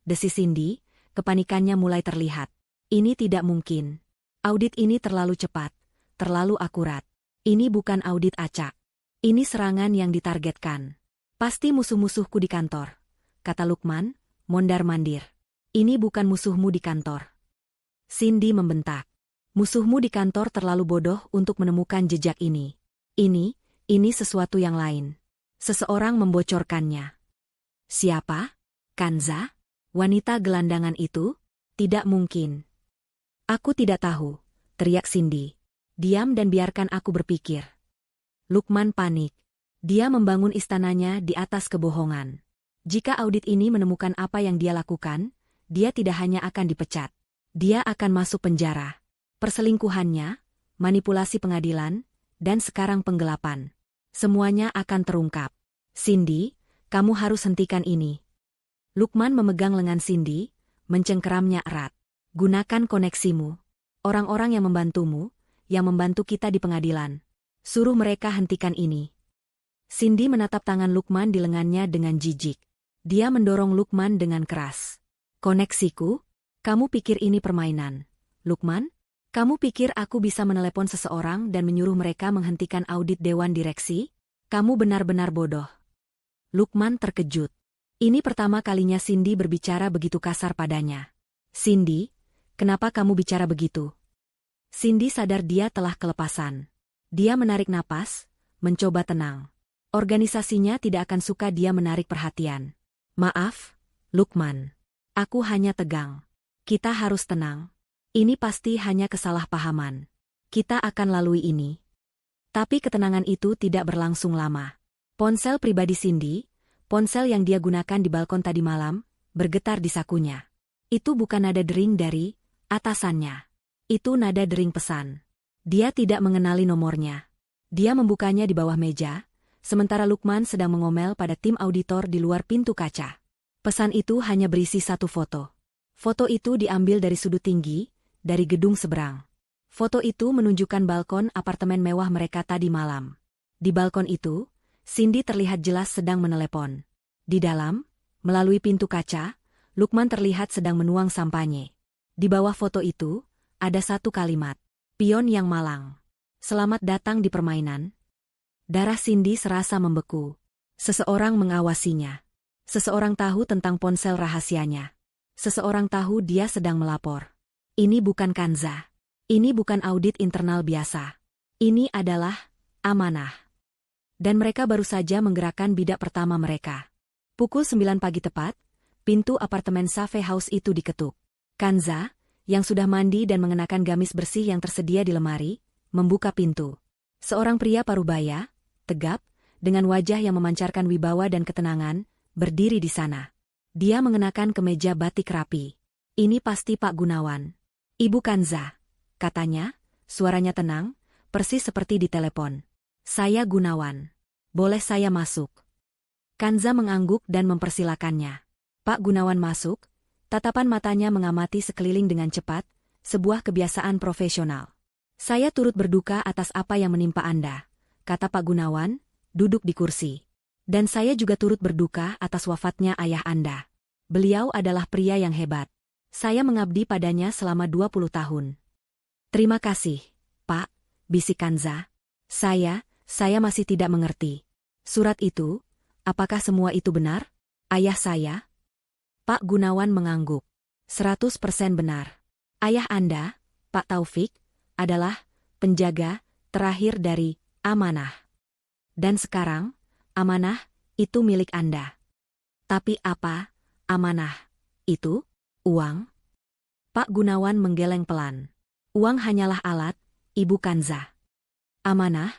Speaker 1: Desis Cindy, kepanikannya mulai terlihat. Ini tidak mungkin. Audit ini terlalu cepat, terlalu akurat. Ini bukan audit acak. Ini serangan yang ditargetkan. Pasti musuh-musuhku di kantor, kata Lukman, mondar-mandir. Ini bukan musuhmu di kantor. Cindy membentak. Musuhmu di kantor terlalu bodoh untuk menemukan jejak ini. Ini sesuatu yang lain. Seseorang membocorkannya. Siapa? Kanza? Wanita gelandangan itu? Tidak mungkin. Aku tidak tahu, teriak Cindy. Diam dan biarkan aku berpikir. Lukman panik. Dia membangun istananya di atas kebohongan. Jika audit ini menemukan apa yang dia lakukan, dia tidak hanya akan dipecat. Dia akan masuk penjara. Perselingkuhannya, manipulasi pengadilan, dan sekarang penggelapan. Semuanya akan terungkap. Cindy, kamu harus hentikan ini. Lukman memegang lengan Cindy, mencengkeramnya erat. Gunakan koneksimu. Orang-orang yang membantumu, yang membantu kita di pengadilan. Suruh mereka hentikan ini. Cindy menatap tangan Lukman di lengannya dengan jijik. Dia mendorong Lukman dengan keras. Koneksiku? Kamu pikir ini permainan? Lukman? Kamu pikir aku bisa menelepon seseorang dan menyuruh mereka menghentikan audit Dewan Direksi? Kamu benar-benar bodoh. Lukman terkejut. Ini pertama kalinya Cindy berbicara begitu kasar padanya. Cindy, kenapa kamu bicara begitu? Cindy sadar dia telah kelepasan. Dia menarik napas, mencoba tenang. Organisasinya tidak akan suka dia menarik perhatian. Maaf, Lukman. Aku hanya tegang. Kita harus tenang. Ini pasti hanya kesalahpahaman. Kita akan lalui ini. Tapi ketenangan itu tidak berlangsung lama. Ponsel pribadi Cindy, ponsel yang dia gunakan di balkon tadi malam, bergetar di sakunya. Itu bukan nada dering dari atasannya. Itu nada dering pesan. Dia tidak mengenali nomornya. Dia membukanya di bawah meja, sementara Lukman sedang mengomel pada tim auditor di luar pintu kaca. Pesan itu hanya berisi satu foto. Foto itu diambil dari sudut tinggi, dari gedung seberang. Foto itu menunjukkan balkon apartemen mewah mereka tadi malam. Di balkon itu, Cindy terlihat jelas sedang menelepon. Di dalam, melalui pintu kaca, Lukman terlihat sedang menuang sampanye. Di bawah foto itu, ada satu kalimat. Pion yang malang. Selamat datang di permainan. Darah Cindy serasa membeku. Seseorang mengawasinya. Seseorang tahu tentang ponsel rahasianya. Seseorang tahu dia sedang melapor. Ini bukan Kanza. Ini bukan audit internal biasa. Ini adalah amanah. Dan mereka baru saja menggerakkan bidak pertama mereka. Pukul 9 pagi tepat, pintu apartemen Safe House itu diketuk. Kanza, yang sudah mandi dan mengenakan gamis bersih yang tersedia di lemari, membuka pintu. Seorang pria parubaya, tegap, dengan wajah yang memancarkan wibawa dan ketenangan, berdiri di sana. Dia mengenakan kemeja batik rapi. Ini pasti Pak Gunawan. Ibu Kanza, katanya, suaranya tenang, persis seperti di telepon. Saya Gunawan. Boleh saya masuk? Kanza mengangguk dan mempersilakannya. Pak Gunawan masuk, tatapan matanya mengamati sekeliling dengan cepat, sebuah kebiasaan profesional. Saya turut berduka atas apa yang menimpa Anda, kata Pak Gunawan, duduk di kursi. Dan saya juga turut berduka atas wafatnya ayah Anda. Beliau adalah pria yang hebat. Saya mengabdi padanya selama 20 tahun. Terima kasih, Pak, bisik Kanza. Saya masih tidak mengerti. Surat itu, apakah semua itu benar? Ayah saya? Pak Gunawan mengangguk. 100% benar. Ayah Anda, Pak Taufik, adalah penjaga terakhir dari amanah. Dan sekarang, amanah itu milik Anda. Tapi apa amanah itu? Uang? Pak Gunawan menggeleng pelan. Uang hanyalah alat, Ibu Kanza. Amanah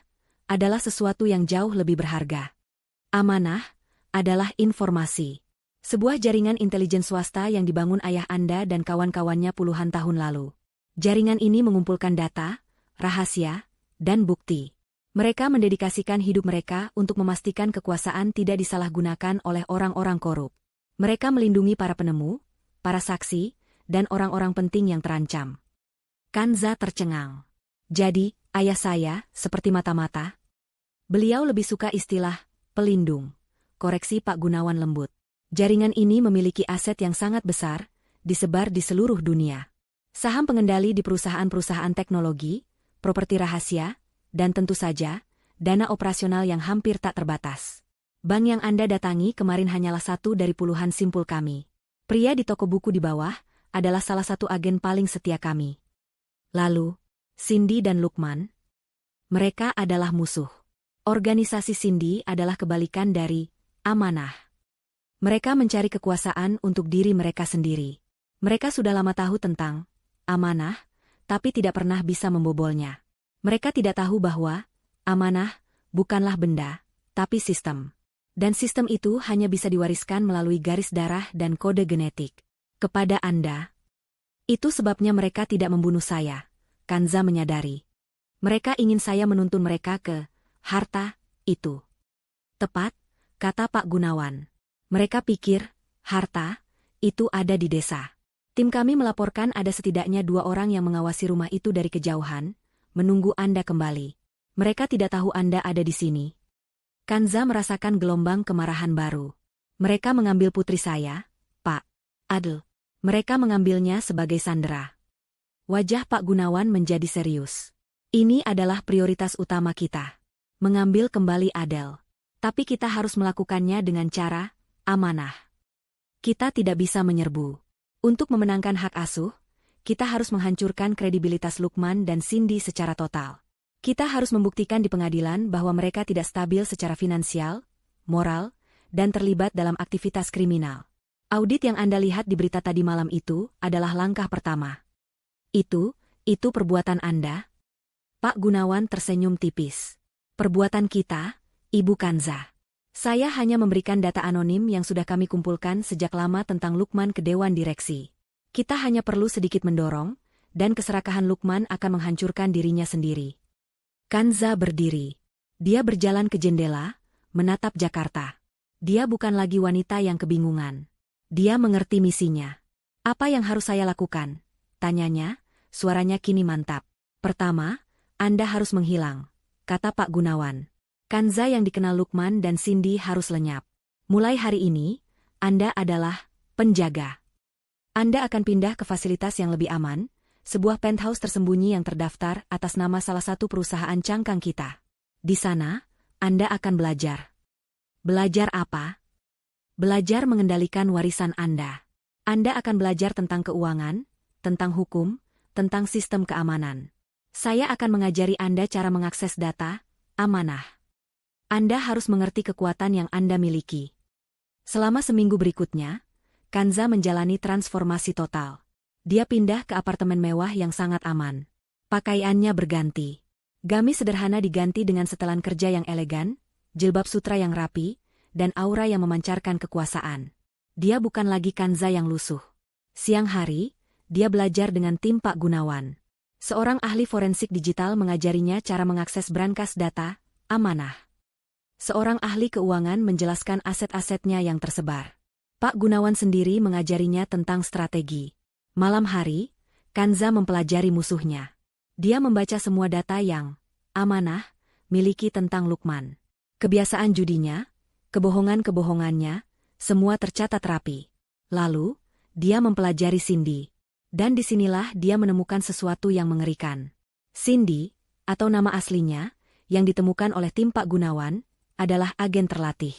Speaker 1: adalah sesuatu yang jauh lebih berharga. Amanah adalah informasi. Sebuah jaringan intelijen swasta yang dibangun ayah Anda dan kawan-kawannya puluhan tahun lalu. Jaringan ini mengumpulkan data, rahasia, dan bukti. Mereka mendedikasikan hidup mereka untuk memastikan kekuasaan tidak disalahgunakan oleh orang-orang korup. Mereka melindungi para penemu, para saksi, dan orang-orang penting yang terancam. Kanza tercengang. Jadi, ayah saya, seperti mata-mata. Beliau lebih suka istilah pelindung, koreksi Pak Gunawan lembut. Jaringan ini memiliki aset yang sangat besar, disebar di seluruh dunia. Saham pengendali di perusahaan-perusahaan teknologi, properti rahasia, dan tentu saja, dana operasional yang hampir tak terbatas. Bank yang Anda datangi kemarin hanyalah satu dari puluhan simpul kami. Pria di toko buku di bawah adalah salah satu agen paling setia kami. Lalu, Cindy dan Lukman. Mereka adalah musuh. Organisasi Cindy adalah kebalikan dari amanah. Mereka mencari kekuasaan untuk diri mereka sendiri. Mereka sudah lama tahu tentang amanah, tapi tidak pernah bisa membobolnya. Mereka tidak tahu bahwa amanah bukanlah benda, tapi sistem. Dan sistem itu hanya bisa diwariskan melalui garis darah dan kode genetik. Kepada Anda. Itu sebabnya mereka tidak membunuh saya, Kanza menyadari. Mereka ingin saya menuntun mereka ke harta itu. Tepat, kata Pak Gunawan. Mereka pikir, harta itu ada di desa. Tim kami melaporkan ada setidaknya 2 orang yang mengawasi rumah itu dari kejauhan, menunggu Anda kembali. Mereka tidak tahu Anda ada di sini. Kanza merasakan gelombang kemarahan baru. Mereka mengambil putri saya, Pak Adel. Mereka mengambilnya sebagai sandera. Wajah Pak Gunawan menjadi serius. Ini adalah prioritas utama kita. Mengambil kembali Adel. Tapi kita harus melakukannya dengan cara amanah. Kita tidak bisa menyerbu. Untuk memenangkan hak asuh, kita harus menghancurkan kredibilitas Lukman dan Cindy secara total. Kita harus membuktikan di pengadilan bahwa mereka tidak stabil secara finansial, moral, dan terlibat dalam aktivitas kriminal. Audit yang Anda lihat di berita tadi malam itu adalah langkah pertama. Itu perbuatan Anda? Pak Gunawan tersenyum tipis. Perbuatan kita, Ibu Kanza. Saya hanya memberikan data anonim yang sudah kami kumpulkan sejak lama tentang Lukman ke Dewan Direksi. Kita hanya perlu sedikit mendorong, dan keserakahan Lukman akan menghancurkan dirinya sendiri. Kanza berdiri. Dia berjalan ke jendela, menatap Jakarta. Dia bukan lagi wanita yang kebingungan. Dia mengerti misinya. Apa yang harus saya lakukan? Tanyanya, suaranya kini mantap. Pertama, Anda harus menghilang, kata Pak Gunawan. Kanza yang dikenal Lukman dan Cindy harus lenyap. Mulai hari ini, Anda adalah penjaga. Anda akan pindah ke fasilitas yang lebih aman, sebuah penthouse tersembunyi yang terdaftar atas nama salah satu perusahaan cangkang kita. Di sana, Anda akan belajar. Belajar apa? Belajar mengendalikan warisan Anda. Anda akan belajar tentang keuangan, tentang hukum, tentang sistem keamanan. Saya akan mengajari Anda cara mengakses data, amanah. Anda harus mengerti kekuatan yang Anda miliki. Selama seminggu berikutnya, Kanza menjalani transformasi total. Dia pindah ke apartemen mewah yang sangat aman. Pakaiannya berganti. Gamis sederhana diganti dengan setelan kerja yang elegan, jilbab sutra yang rapi, dan aura yang memancarkan kekuasaan. Dia bukan lagi Kanza yang lusuh. Siang hari, dia belajar dengan tim Pak Gunawan. Seorang ahli forensik digital mengajarinya cara mengakses brankas data, amanah. Seorang ahli keuangan menjelaskan aset-asetnya yang tersebar. Pak Gunawan sendiri mengajarinya tentang strategi. Malam hari, Kanza mempelajari musuhnya. Dia membaca semua data yang amanah miliki tentang Lukman. Kebiasaan judinya, kebohongan-kebohongannya, semua tercatat rapi. Lalu, dia mempelajari Cindy. Dan disinilah dia menemukan sesuatu yang mengerikan. Cindy, atau nama aslinya, yang ditemukan oleh tim Pak Gunawan, adalah agen terlatih.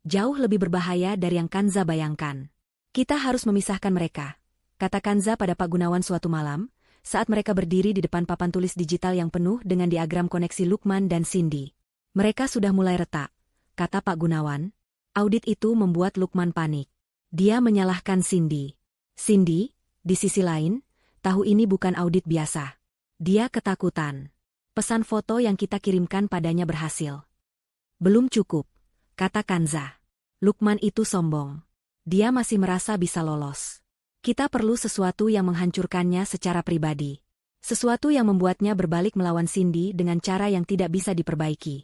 Speaker 1: Jauh lebih berbahaya dari yang Kanza bayangkan. Kita harus memisahkan mereka, kata Kanza pada Pak Gunawan suatu malam, saat mereka berdiri di depan papan tulis digital yang penuh dengan diagram koneksi Lukman dan Cindy. Mereka sudah mulai retak, kata Pak Gunawan. Audit itu membuat Lukman panik. Dia menyalahkan Cindy. Cindy, di sisi lain, tahu ini bukan audit biasa. Dia ketakutan. Pesan foto yang kita kirimkan padanya berhasil. Belum cukup, kata Kanza. Lukman itu sombong. Dia masih merasa bisa lolos. Kita perlu sesuatu yang menghancurkannya secara pribadi. Sesuatu yang membuatnya berbalik melawan Cindy dengan cara yang tidak bisa diperbaiki.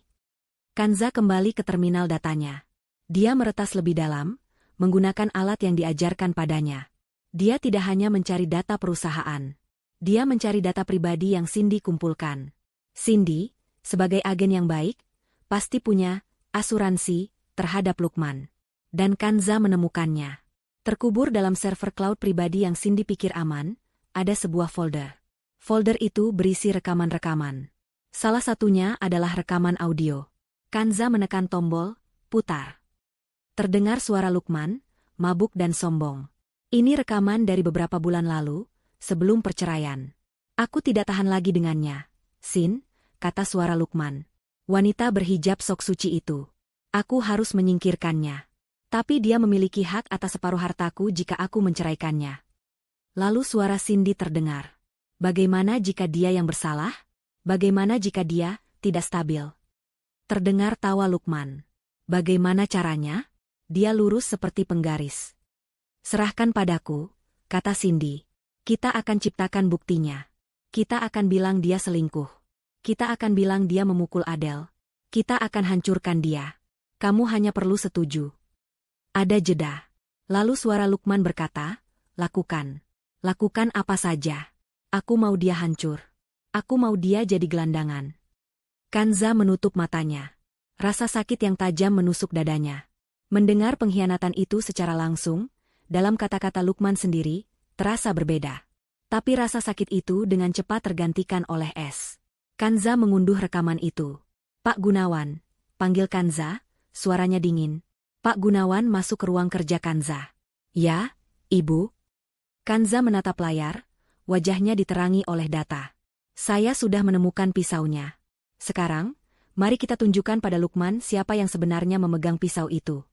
Speaker 1: Kanza kembali ke terminal datanya. Dia meretas lebih dalam, menggunakan alat yang diajarkan padanya. Dia tidak hanya mencari data perusahaan. Dia mencari data pribadi yang Cindy kumpulkan. Cindy, sebagai agen yang baik, pasti punya asuransi terhadap Lukman. Dan Kanza menemukannya. Terkubur dalam server cloud pribadi yang Cindy pikir aman, ada sebuah folder. Folder itu berisi rekaman-rekaman. Salah satunya adalah rekaman audio. Kanza menekan tombol, putar. Terdengar suara Lukman, mabuk dan sombong. Ini rekaman dari beberapa bulan lalu, sebelum perceraian. Aku tidak tahan lagi dengannya. Sin, kata suara Lukman. Wanita berhijab sok suci itu. Aku harus menyingkirkannya. Tapi dia memiliki hak atas separuh hartaku jika aku menceraikannya. Lalu suara Cindy terdengar. Bagaimana jika dia yang bersalah? Bagaimana jika dia tidak stabil? Terdengar tawa Lukman. Bagaimana caranya? Dia lurus seperti penggaris. Serahkan padaku, kata Cindy. Kita akan ciptakan buktinya. Kita akan bilang dia selingkuh. Kita akan bilang dia memukul Adele. Kita akan hancurkan dia. Kamu hanya perlu setuju. Ada jeda. Lalu suara Lukman berkata, lakukan. Lakukan apa saja. Aku mau dia hancur. Aku mau dia jadi gelandangan. Kanza menutup matanya. Rasa sakit yang tajam menusuk dadanya. Mendengar pengkhianatan itu secara langsung, dalam kata-kata Lukman sendiri, terasa berbeda. Tapi rasa sakit itu dengan cepat tergantikan oleh es. Kanza mengunduh rekaman itu. Pak Gunawan, panggil Kanza, suaranya dingin. Pak Gunawan masuk ke ruang kerja Kanza. Ya, Ibu. Kanza menatap layar, wajahnya diterangi oleh data. Saya sudah menemukan pisaunya. Sekarang, mari kita tunjukkan pada Lukman siapa yang sebenarnya memegang pisau itu.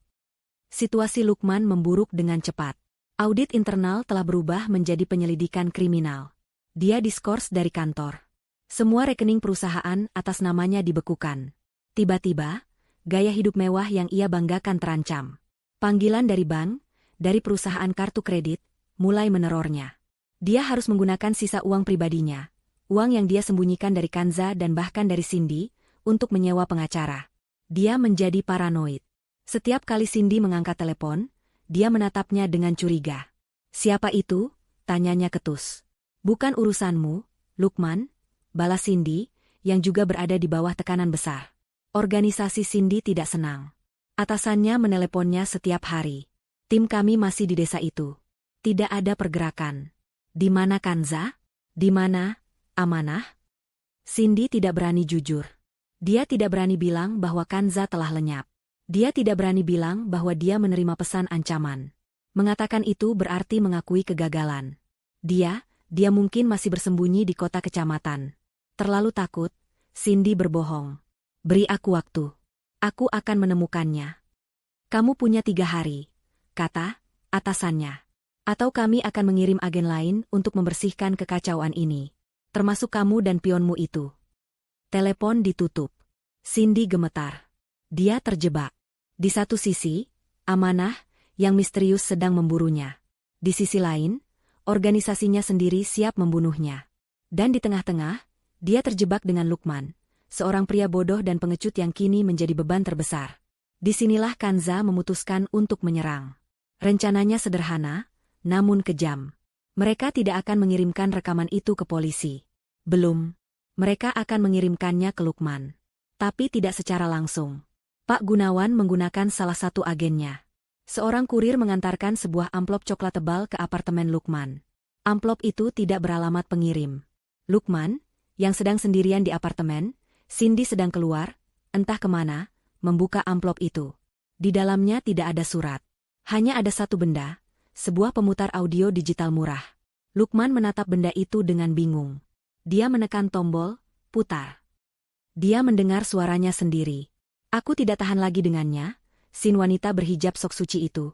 Speaker 1: Situasi Lukman memburuk dengan cepat. Audit internal telah berubah menjadi penyelidikan kriminal. Dia diskors dari kantor. Semua rekening perusahaan atas namanya dibekukan. Tiba-tiba, gaya hidup mewah yang ia banggakan terancam. Panggilan dari bank, dari perusahaan kartu kredit, mulai menerornya. Dia harus menggunakan sisa uang pribadinya, uang yang dia sembunyikan dari Kanza dan bahkan dari Cindy, untuk menyewa pengacara. Dia menjadi paranoid. Setiap kali Cindy mengangkat telepon, dia menatapnya dengan curiga. "Siapa itu?" tanyanya ketus. "Bukan urusanmu, Lukman," balas Cindy, yang juga berada di bawah tekanan besar. Organisasi Cindy tidak senang. Atasannya meneleponnya setiap hari. "Tim kami masih di desa itu. Tidak ada pergerakan. Di mana Kanza? Di mana Amanah?" Cindy tidak berani jujur. Dia tidak berani bilang bahwa Kanza telah lenyap. Dia tidak berani bilang bahwa dia menerima pesan ancaman. Mengatakan itu berarti mengakui kegagalan. Dia mungkin masih bersembunyi di kota kecamatan. Terlalu takut, Cindy berbohong. "Beri aku waktu. Aku akan menemukannya." "Kamu punya 3 hari," kata atasannya. "Atau kami akan mengirim agen lain untuk membersihkan kekacauan ini. Termasuk kamu dan pionmu itu." Telepon ditutup. Cindy gemetar. Dia terjebak. Di satu sisi, Amanah, yang misterius sedang memburunya. Di sisi lain, organisasinya sendiri siap membunuhnya. Dan di tengah-tengah, dia terjebak dengan Lukman, seorang pria bodoh dan pengecut yang kini menjadi beban terbesar. Disinilah Kanza memutuskan untuk menyerang. Rencananya sederhana, namun kejam. Mereka tidak akan mengirimkan rekaman itu ke polisi. Belum. Mereka akan mengirimkannya ke Lukman. Tapi tidak secara langsung. Pak Gunawan menggunakan salah satu agennya. Seorang kurir mengantarkan sebuah amplop coklat tebal ke apartemen Lukman. Amplop itu tidak beralamat pengirim. Lukman, yang sedang sendirian di apartemen, Cindy sedang keluar, entah kemana, membuka amplop itu. Di dalamnya tidak ada surat. Hanya ada satu benda, sebuah pemutar audio digital murah. Lukman menatap benda itu dengan bingung. Dia menekan tombol, putar. Dia mendengar suaranya sendiri. "Aku tidak tahan lagi dengannya," sin wanita berhijab sok suci itu.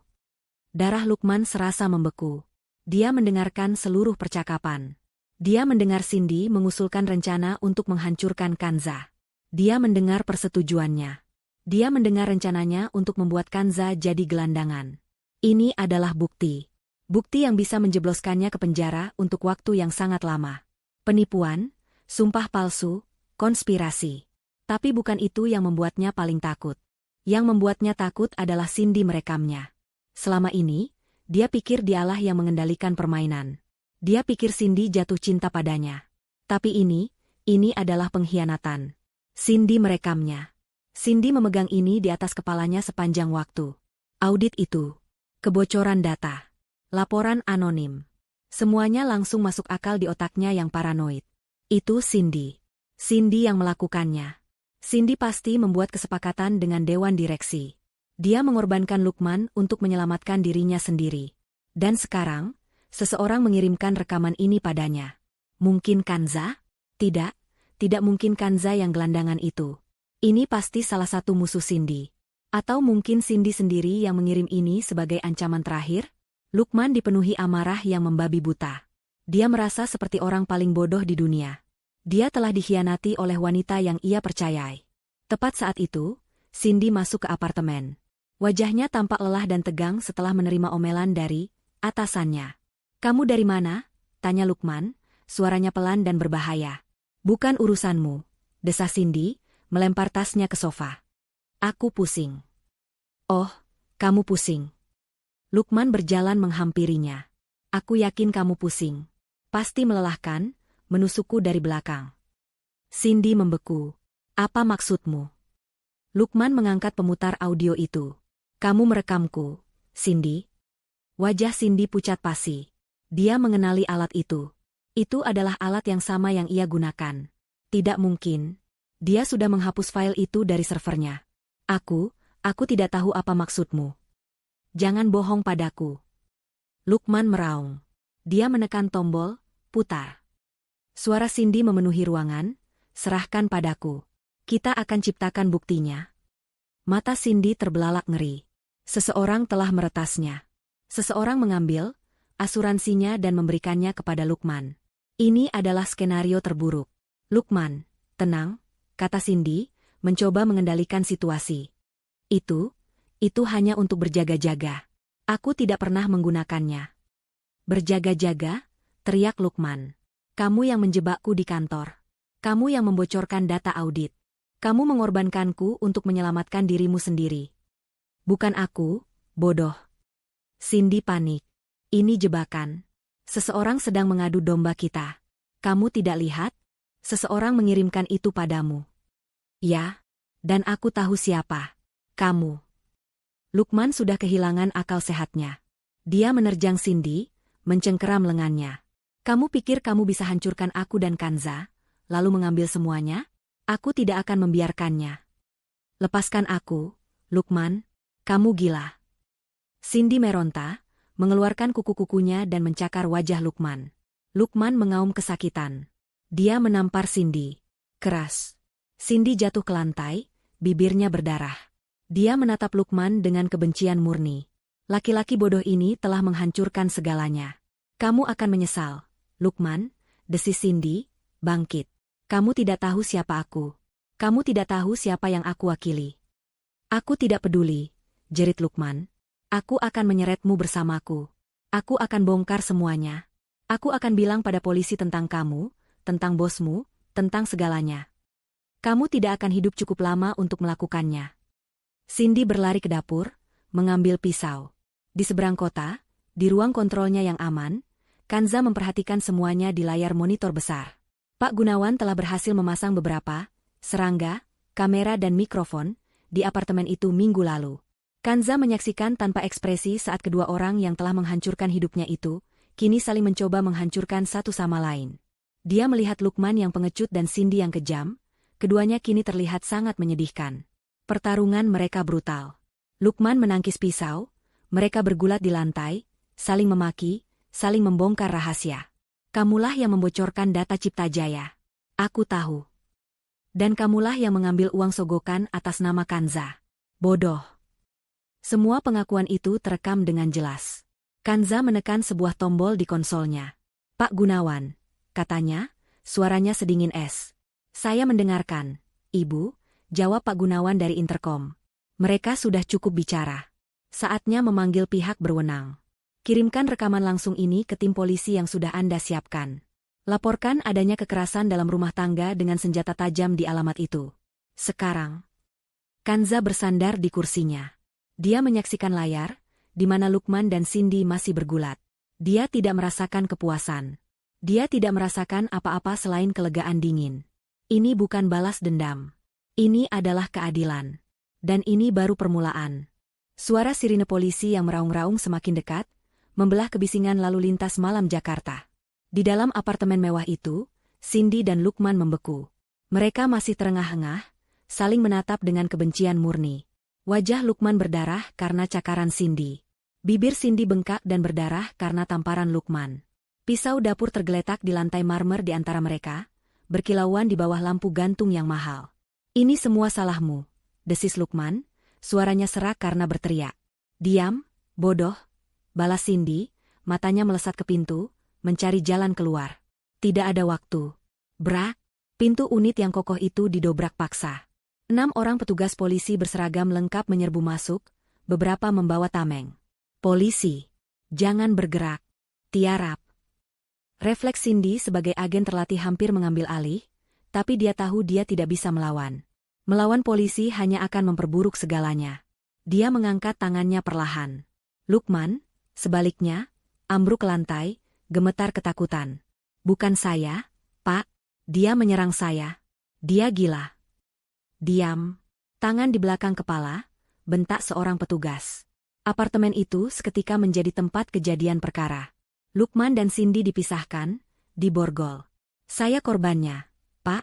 Speaker 1: Darah Lukman serasa membeku. Dia mendengarkan seluruh percakapan. Dia mendengar Cindy mengusulkan rencana untuk menghancurkan Kanza. Dia mendengar persetujuannya. Dia mendengar rencananya untuk membuat Kanza jadi gelandangan. Ini adalah bukti. Bukti yang bisa menjebloskannya ke penjara untuk waktu yang sangat lama. Penipuan, sumpah palsu, konspirasi. Tapi bukan itu yang membuatnya paling takut. Yang membuatnya takut adalah Cindy merekamnya. Selama ini, dia pikir dialah yang mengendalikan permainan. Dia pikir Cindy jatuh cinta padanya. Tapi ini adalah pengkhianatan. Cindy merekamnya. Cindy memegang ini di atas kepalanya sepanjang waktu. Audit itu. Kebocoran data. Laporan anonim. Semuanya langsung masuk akal di otaknya yang paranoid. Itu Cindy. Cindy yang melakukannya. Cindy pasti membuat kesepakatan dengan dewan direksi. Dia mengorbankan Lukman untuk menyelamatkan dirinya sendiri. Dan sekarang, seseorang mengirimkan rekaman ini padanya. Mungkin Kanza? Tidak mungkin Kanza yang gelandangan itu. Ini pasti salah satu musuh Cindy. Atau mungkin Cindy sendiri yang mengirim ini sebagai ancaman terakhir? Lukman dipenuhi amarah yang membabi buta. Dia merasa seperti orang paling bodoh di dunia. Dia telah dikhianati oleh wanita yang ia percayai. Tepat saat itu, Cindy masuk ke apartemen. Wajahnya tampak lelah dan tegang setelah menerima omelan dari atasannya. "Kamu dari mana?" tanya Lukman, suaranya pelan dan berbahaya. "Bukan urusanmu," desas Cindy, melempar tasnya ke sofa. "Aku pusing." "Oh, kamu pusing." Lukman berjalan menghampirinya. "Aku yakin kamu pusing. Pasti melelahkan," menusukku dari belakang. Cindy membeku. "Apa maksudmu?" Lukman mengangkat pemutar audio itu. "Kamu merekamku, Cindy." Wajah Cindy pucat pasi. Dia mengenali alat itu. Itu adalah alat yang sama yang ia gunakan. Tidak mungkin. Dia sudah menghapus file itu dari servernya. Aku tidak tahu apa maksudmu." "Jangan bohong padaku." Lukman meraung. Dia menekan tombol, putar. Suara Cindy memenuhi ruangan, serahkan padaku. Kita akan ciptakan buktinya. Mata Cindy terbelalak ngeri. Seseorang telah meretasnya. Seseorang mengambil asuransinya dan memberikannya kepada Lukman. Ini adalah skenario terburuk. Lukman, tenang, kata Cindy, mencoba mengendalikan situasi. Itu hanya untuk berjaga-jaga. Aku tidak pernah menggunakannya. Berjaga-jaga, teriak Lukman. Kamu yang menjebakku di kantor. Kamu yang membocorkan data audit. Kamu mengorbankanku untuk menyelamatkan dirimu sendiri. Bukan aku, bodoh. Cindy panik. Ini jebakan. Seseorang sedang mengadu domba kita. Kamu tidak lihat? Seseorang mengirimkan itu padamu. Ya, dan aku tahu siapa. Kamu. Lukman sudah kehilangan akal sehatnya. Dia menerjang Cindy, mencengkeram lengannya. Kamu pikir kamu bisa hancurkan aku dan Kanza, lalu mengambil semuanya? Aku tidak akan membiarkannya. Lepaskan aku, Lukman, kamu gila. Cindy meronta, mengeluarkan kuku-kukunya dan mencakar wajah Lukman. Lukman mengaum kesakitan. Dia menampar Cindy. Keras. Cindy jatuh ke lantai, bibirnya berdarah. Dia menatap Lukman dengan kebencian murni. Laki-laki bodoh ini telah menghancurkan segalanya. Kamu akan menyesal. Lukman, desis Cindy, bangkit. Kamu tidak tahu siapa aku. Kamu tidak tahu siapa yang aku wakili. Aku tidak peduli, jerit Lukman. Aku akan menyeretmu bersamaku. Aku akan bongkar semuanya. Aku akan bilang pada polisi tentang kamu, tentang bosmu, tentang segalanya. Kamu tidak akan hidup cukup lama untuk melakukannya. Cindy berlari ke dapur, mengambil pisau. Di seberang kota, di ruang kontrolnya yang aman, Kanza memperhatikan semuanya di layar monitor besar. Pak Gunawan telah berhasil memasang beberapa serangga, kamera dan mikrofon di apartemen itu minggu lalu. Kanza menyaksikan tanpa ekspresi saat kedua orang yang telah menghancurkan hidupnya itu, kini saling mencoba menghancurkan satu sama lain. Dia melihat Lukman yang pengecut dan Cindy yang kejam, keduanya kini terlihat sangat menyedihkan. Pertarungan mereka brutal. Lukman menangkis pisau, mereka bergulat di lantai, saling memaki, saling membongkar rahasia. Kamulah yang membocorkan data Cipta Jaya. Aku tahu. Dan kamulah yang mengambil uang sogokan atas nama Kanza. Bodoh. Semua pengakuan itu terekam dengan jelas. Kanza menekan sebuah tombol di konsolnya. Pak Gunawan, katanya, suaranya sedingin es. Saya mendengarkan, Ibu, jawab Pak Gunawan dari interkom. Mereka sudah cukup bicara. Saatnya memanggil pihak berwenang. Kirimkan rekaman langsung ini ke tim polisi yang sudah Anda siapkan. Laporkan adanya kekerasan dalam rumah tangga dengan senjata tajam di alamat itu. Sekarang. Kanza bersandar di kursinya. Dia menyaksikan layar, di mana Lukman dan Cindy masih bergulat. Dia tidak merasakan kepuasan. Dia tidak merasakan apa-apa selain kelegaan dingin. Ini bukan balas dendam. Ini adalah keadilan. Dan ini baru permulaan. Suara sirine polisi yang meraung-raung semakin dekat, membelah kebisingan lalu lintas malam Jakarta. Di dalam apartemen mewah itu, Cindy dan Lukman membeku. Mereka masih terengah-engah, saling menatap dengan kebencian murni. Wajah Lukman berdarah karena cakaran Cindy. Bibir Cindy bengkak dan berdarah karena tamparan Lukman. Pisau dapur tergeletak di lantai marmer di antara mereka, berkilauan di bawah lampu gantung yang mahal. Ini semua salahmu, desis Lukman, suaranya serak karena berteriak. Diam, bodoh, balas Cindy, matanya melesat ke pintu, mencari jalan keluar. Tidak ada waktu. Brak, pintu unit yang kokoh itu didobrak paksa. 6 orang petugas polisi berseragam lengkap menyerbu masuk, beberapa membawa tameng. Polisi, jangan bergerak. Tiarap. Refleks Cindy sebagai agen terlatih hampir mengambil alih, tapi dia tahu dia tidak bisa melawan. Melawan polisi hanya akan memperburuk segalanya. Dia mengangkat tangannya perlahan. Lukman, sebaliknya, ambruk ke lantai, gemetar ketakutan. Bukan saya, Pak. Dia menyerang saya. Dia gila. Diam. Tangan di belakang kepala, bentak seorang petugas. Apartemen itu seketika menjadi tempat kejadian perkara. Lukman dan Cindy dipisahkan, diborgol. Saya korbannya, Pak,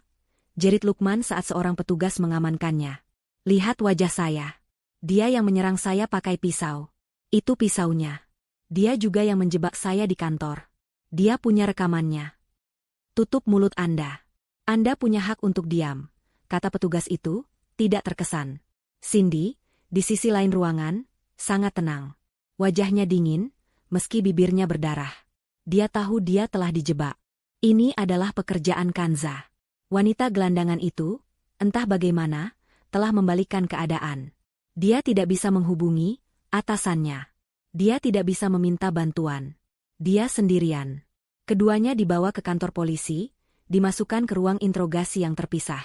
Speaker 1: jerit Lukman saat seorang petugas mengamankannya. Lihat wajah saya. Dia yang menyerang saya pakai pisau. Itu pisaunya. Dia juga yang menjebak saya di kantor. Dia punya rekamannya. Tutup mulut Anda. Anda punya hak untuk diam, kata petugas itu, tidak terkesan. Cindy, di sisi lain ruangan, sangat tenang. Wajahnya dingin, meski bibirnya berdarah. Dia tahu dia telah dijebak. Ini adalah pekerjaan Kanza. Wanita gelandangan itu, entah bagaimana, telah membalikkan keadaan. Dia tidak bisa menghubungi atasannya. Dia tidak bisa meminta bantuan. Dia sendirian. Keduanya dibawa ke kantor polisi, dimasukkan ke ruang interogasi yang terpisah.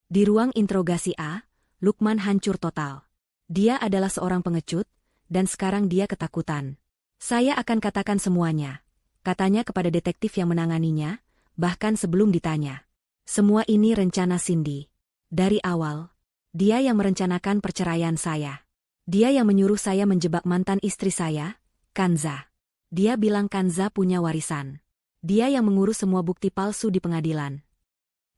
Speaker 1: Di ruang interogasi A, Lukman hancur total. Dia adalah seorang pengecut, dan sekarang dia ketakutan. Saya akan katakan semuanya, katanya kepada detektif yang menanganinya, bahkan sebelum ditanya. Semua ini rencana Cindy. Dari awal, dia yang merencanakan perceraian saya. Dia yang menyuruh saya menjebak mantan istri saya, Kanza. Dia bilang Kanza punya warisan. Dia yang mengurus semua bukti palsu di pengadilan.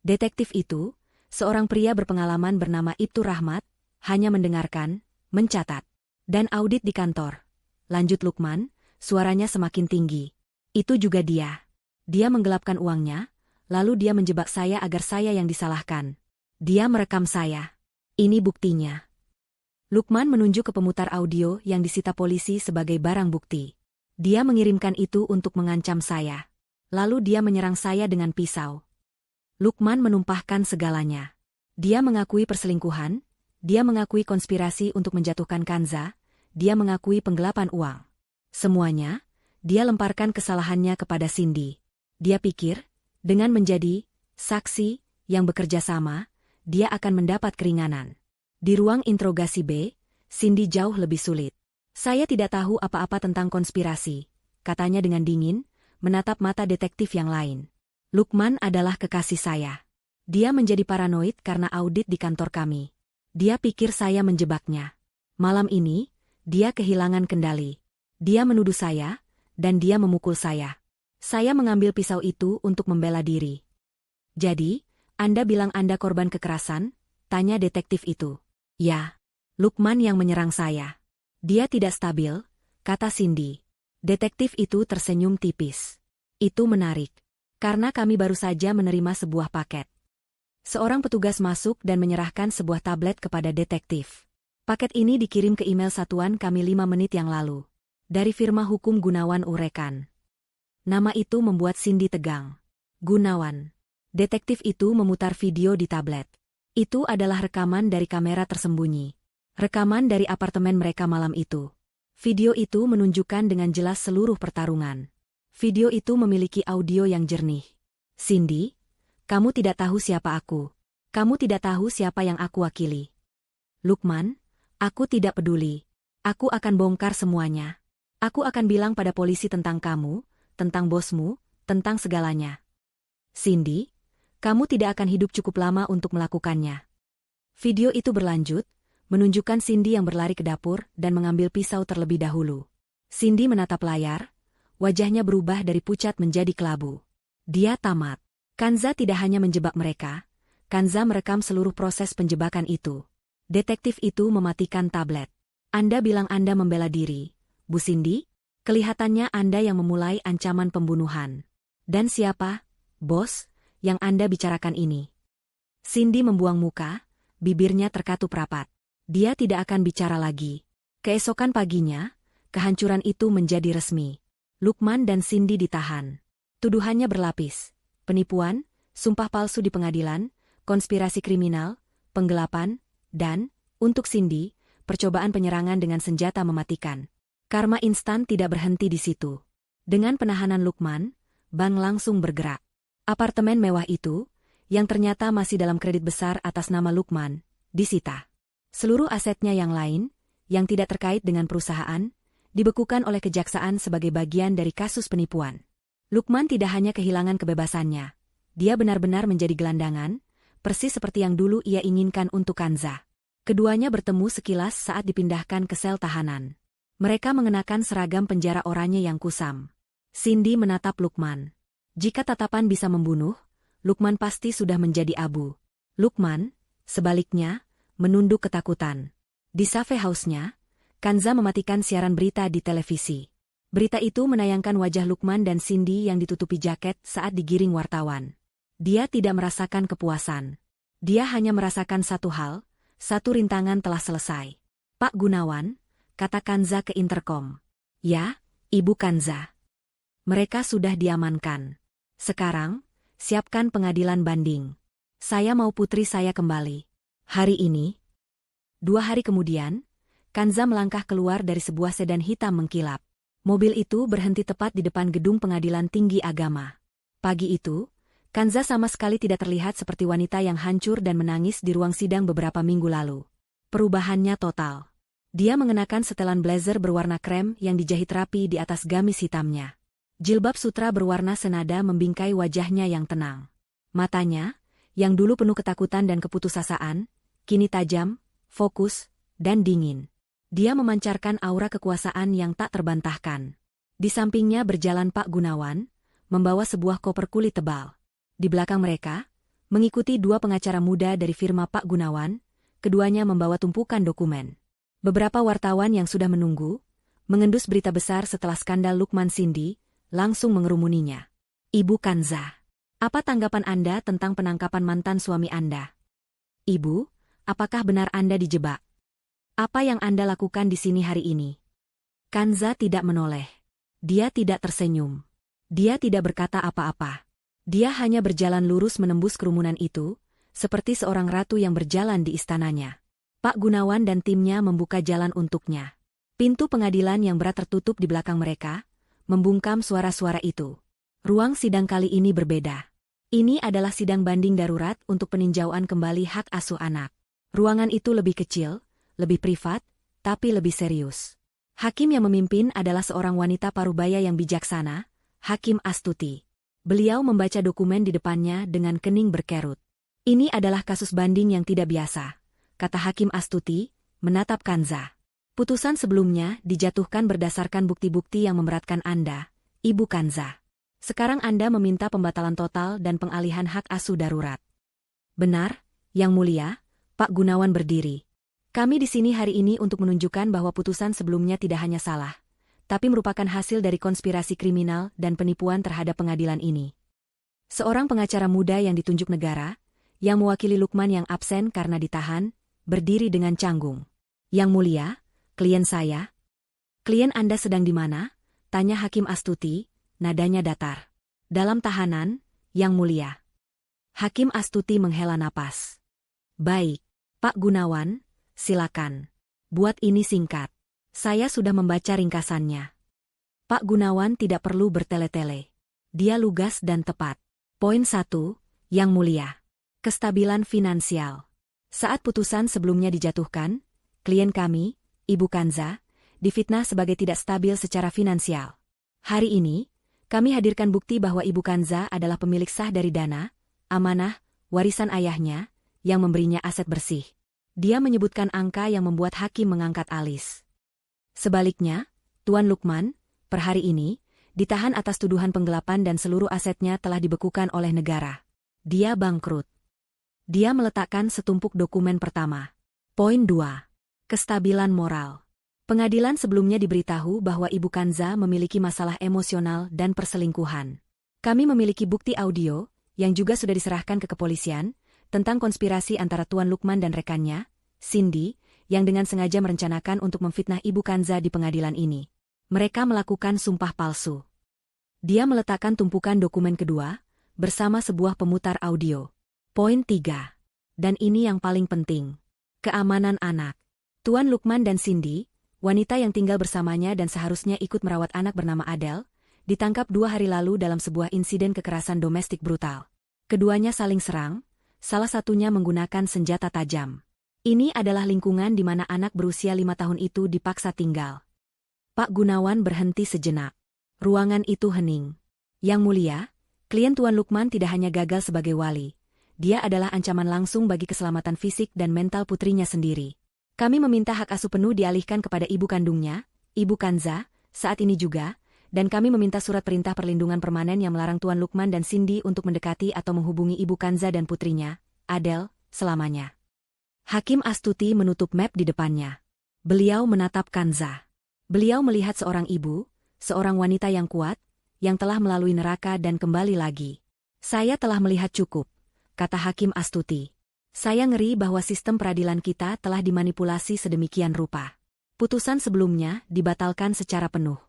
Speaker 1: Detektif itu, seorang pria berpengalaman bernama Ibtu Rahmat, hanya mendengarkan, mencatat, dan audit di kantor. Lanjut Lukman, suaranya semakin tinggi. Itu juga dia. Dia menggelapkan uangnya, lalu dia menjebak saya agar saya yang disalahkan. Dia merekam saya. Ini buktinya. Lukman menunjuk ke pemutar audio yang disita polisi sebagai barang bukti. Dia mengirimkan itu untuk mengancam saya. Lalu dia menyerang saya dengan pisau. Lukman menumpahkan segalanya. Dia mengakui perselingkuhan, dia mengakui konspirasi untuk menjatuhkan Kanza, dia mengakui penggelapan uang. Semuanya, dia lemparkan kesalahannya kepada Cindy. Dia pikir, dengan menjadi saksi yang bekerja sama, dia akan mendapat keringanan. Di ruang interogasi B, Cindy jauh lebih sulit. Saya tidak tahu apa-apa tentang konspirasi, katanya dengan dingin, menatap mata detektif yang lain. Lukman adalah kekasih saya. Dia menjadi paranoid karena audit di kantor kami. Dia pikir saya menjebaknya. Malam ini, dia kehilangan kendali. Dia menuduh saya, dan dia memukul saya. Saya mengambil pisau itu untuk membela diri. Jadi, Anda bilang Anda korban kekerasan? Tanya detektif itu. Ya, Lukman yang menyerang saya. Dia tidak stabil, kata Cindy. Detektif itu tersenyum tipis. Itu menarik. Karena kami baru saja menerima sebuah paket. Seorang petugas masuk dan menyerahkan sebuah tablet kepada detektif. Paket ini dikirim ke email satuan kami 5 menit yang lalu. Dari firma hukum Gunawan Urekan. Nama itu membuat Cindy tegang. Gunawan. Detektif itu memutar video di tablet. Itu adalah rekaman dari kamera tersembunyi. Rekaman dari apartemen mereka malam itu. Video itu menunjukkan dengan jelas seluruh pertarungan. Video itu memiliki audio yang jernih. Cindy, kamu tidak tahu siapa aku. Kamu tidak tahu siapa yang aku wakili. Lukman, aku tidak peduli. Aku akan bongkar semuanya. Aku akan bilang pada polisi tentang kamu, tentang bosmu, tentang segalanya. Cindy, kamu tidak akan hidup cukup lama untuk melakukannya. Video itu berlanjut, menunjukkan Cindy yang berlari ke dapur dan mengambil pisau terlebih dahulu. Cindy menatap layar, wajahnya berubah dari pucat menjadi kelabu. Dia tamat. Kanza tidak hanya menjebak mereka, Kanza merekam seluruh proses penjebakan itu. Detektif itu mematikan tablet. Anda bilang Anda membela diri, Bu Cindy? Kelihatannya Anda yang memulai ancaman pembunuhan. Dan siapa, bos, yang Anda bicarakan ini? Cindy membuang muka, bibirnya terkatup rapat. Dia tidak akan bicara lagi. Keesokan paginya, kehancuran itu menjadi resmi. Lukman dan Cindy ditahan. Tuduhannya berlapis. Penipuan, sumpah palsu di pengadilan, konspirasi kriminal, penggelapan, dan, untuk Cindy, percobaan penyerangan dengan senjata mematikan. Karma instan tidak berhenti di situ. Dengan penahanan Lukman, bank langsung bergerak. Apartemen mewah itu, yang ternyata masih dalam kredit besar atas nama Lukman, disita. Seluruh asetnya yang lain, yang tidak terkait dengan perusahaan, dibekukan oleh kejaksaan sebagai bagian dari kasus penipuan. Lukman tidak hanya kehilangan kebebasannya, dia benar-benar menjadi gelandangan, persis seperti yang dulu ia inginkan untuk Kanza. Keduanya bertemu sekilas saat dipindahkan ke sel tahanan. Mereka mengenakan seragam penjara oranye yang kusam. Cindy menatap Lukman. Jika tatapan bisa membunuh, Lukman pasti sudah menjadi abu. Lukman, sebaliknya, menunduk ketakutan. Di cafe house-nya, Kanza mematikan siaran berita di televisi. Berita itu menayangkan wajah Lukman dan Cindy yang ditutupi jaket saat digiring wartawan. Dia tidak merasakan kepuasan. Dia hanya merasakan satu hal, satu rintangan telah selesai. Pak Gunawan, kata Kanza ke interkom. Ya, Ibu Kanza. Mereka sudah diamankan. Sekarang, siapkan pengadilan banding. Saya mau putri saya kembali. Hari ini. 2 hari kemudian, Kanza melangkah keluar dari sebuah sedan hitam mengkilap. Mobil itu berhenti tepat di depan gedung pengadilan tinggi agama. Pagi itu, Kanza sama sekali tidak terlihat seperti wanita yang hancur dan menangis di ruang sidang beberapa minggu lalu. Perubahannya total. Dia mengenakan setelan blazer berwarna krem yang dijahit rapi di atas gamis hitamnya. Jilbab sutra berwarna senada membingkai wajahnya yang tenang. Matanya, yang dulu penuh ketakutan dan keputusasaan, kini tajam, fokus, dan dingin. Dia memancarkan aura kekuasaan yang tak terbantahkan. Di sampingnya berjalan Pak Gunawan, membawa sebuah koper kulit tebal. Di belakang mereka, mengikuti 2 pengacara muda dari firma Pak Gunawan, keduanya membawa tumpukan dokumen. Beberapa wartawan yang sudah menunggu, mengendus berita besar setelah skandal Lukman Cindy, langsung mengerumuninya. Ibu Kanza, apa tanggapan Anda tentang penangkapan mantan suami Anda? Ibu, apakah benar Anda dijebak? Apa yang Anda lakukan di sini hari ini? Kanza tidak menoleh. Dia tidak tersenyum. Dia tidak berkata apa-apa. Dia hanya berjalan lurus menembus kerumunan itu, seperti seorang ratu yang berjalan di istananya. Pak Gunawan dan timnya membuka jalan untuknya. Pintu pengadilan yang berat tertutup di belakang mereka, membungkam suara-suara itu. Ruang sidang kali ini berbeda. Ini adalah sidang banding darurat untuk peninjauan kembali hak asuh anak. Ruangan itu lebih kecil, lebih privat, tapi lebih serius. Hakim yang memimpin adalah seorang wanita parubaya yang bijaksana, Hakim Astuti. Beliau membaca dokumen di depannya dengan kening berkerut. Ini adalah kasus banding yang tidak biasa, kata Hakim Astuti, menatap Kanza. Putusan sebelumnya dijatuhkan berdasarkan bukti-bukti yang memberatkan Anda, Ibu Kanza. Sekarang Anda meminta pembatalan total dan pengalihan hak asuh darurat. Benar, Yang Mulia, Pak Gunawan berdiri. Kami di sini hari ini untuk menunjukkan bahwa putusan sebelumnya tidak hanya salah, tapi merupakan hasil dari konspirasi kriminal dan penipuan terhadap pengadilan ini. Seorang pengacara muda yang ditunjuk negara, yang mewakili Lukman yang absen karena ditahan, berdiri dengan canggung. Yang Mulia, klien saya. Klien Anda sedang di mana? Tanya Hakim Astuti, nadanya datar. Dalam tahanan, Yang Mulia. Hakim Astuti menghela napas. Baik, Pak Gunawan, silakan. Buat ini singkat. Saya sudah membaca ringkasannya. Pak Gunawan tidak perlu bertele-tele. Dia lugas dan tepat. Poin 1, Yang Mulia. Kestabilan finansial. Saat putusan sebelumnya dijatuhkan, klien kami, Ibu Kanza, difitnah sebagai tidak stabil secara finansial. Hari ini, kami hadirkan bukti bahwa Ibu Kanza adalah pemilik sah dari dana, amanah, warisan ayahnya, yang memberinya aset bersih. Dia menyebutkan angka yang membuat hakim mengangkat alis. Sebaliknya, Tuan Lukman, per hari ini, ditahan atas tuduhan penggelapan dan seluruh asetnya telah dibekukan oleh negara. Dia bangkrut. Dia meletakkan setumpuk dokumen pertama. Poin 2. Kestabilan moral. Pengadilan sebelumnya diberitahu bahwa Ibu Kanza memiliki masalah emosional dan perselingkuhan. Kami memiliki bukti audio, yang juga sudah diserahkan ke kepolisian, tentang konspirasi antara Tuan Lukman dan rekannya, Cindy, yang dengan sengaja merencanakan untuk memfitnah Ibu Kanza di pengadilan ini. Mereka melakukan sumpah palsu. Dia meletakkan tumpukan dokumen kedua, bersama sebuah pemutar audio. Poin 3. Dan ini yang paling penting. Keamanan anak. Tuan Lukman dan Cindy, wanita yang tinggal bersamanya dan seharusnya ikut merawat anak bernama Adele, ditangkap 2 hari lalu dalam sebuah insiden kekerasan domestik brutal. Keduanya saling serang, salah satunya menggunakan senjata tajam. Ini adalah lingkungan di mana anak berusia 5 tahun itu dipaksa tinggal. Pak Gunawan berhenti sejenak. Ruangan itu hening. Yang Mulia, klien Tuan Lukman tidak hanya gagal sebagai wali. Dia adalah ancaman langsung bagi keselamatan fisik dan mental putrinya sendiri. Kami meminta hak asuh penuh dialihkan kepada ibu kandungnya, Ibu Kanza, saat ini juga, dan kami meminta surat perintah perlindungan permanen yang melarang Tuan Lukman dan Cindy untuk mendekati atau menghubungi Ibu Kanza dan putrinya, Adele, selamanya. Hakim Astuti menutup map di depannya. Beliau menatap Kanza. Beliau melihat seorang ibu, seorang wanita yang kuat, yang telah melalui neraka dan kembali lagi. Saya telah melihat cukup, kata Hakim Astuti. Saya ngeri bahwa sistem peradilan kita telah dimanipulasi sedemikian rupa. Putusan sebelumnya dibatalkan secara penuh.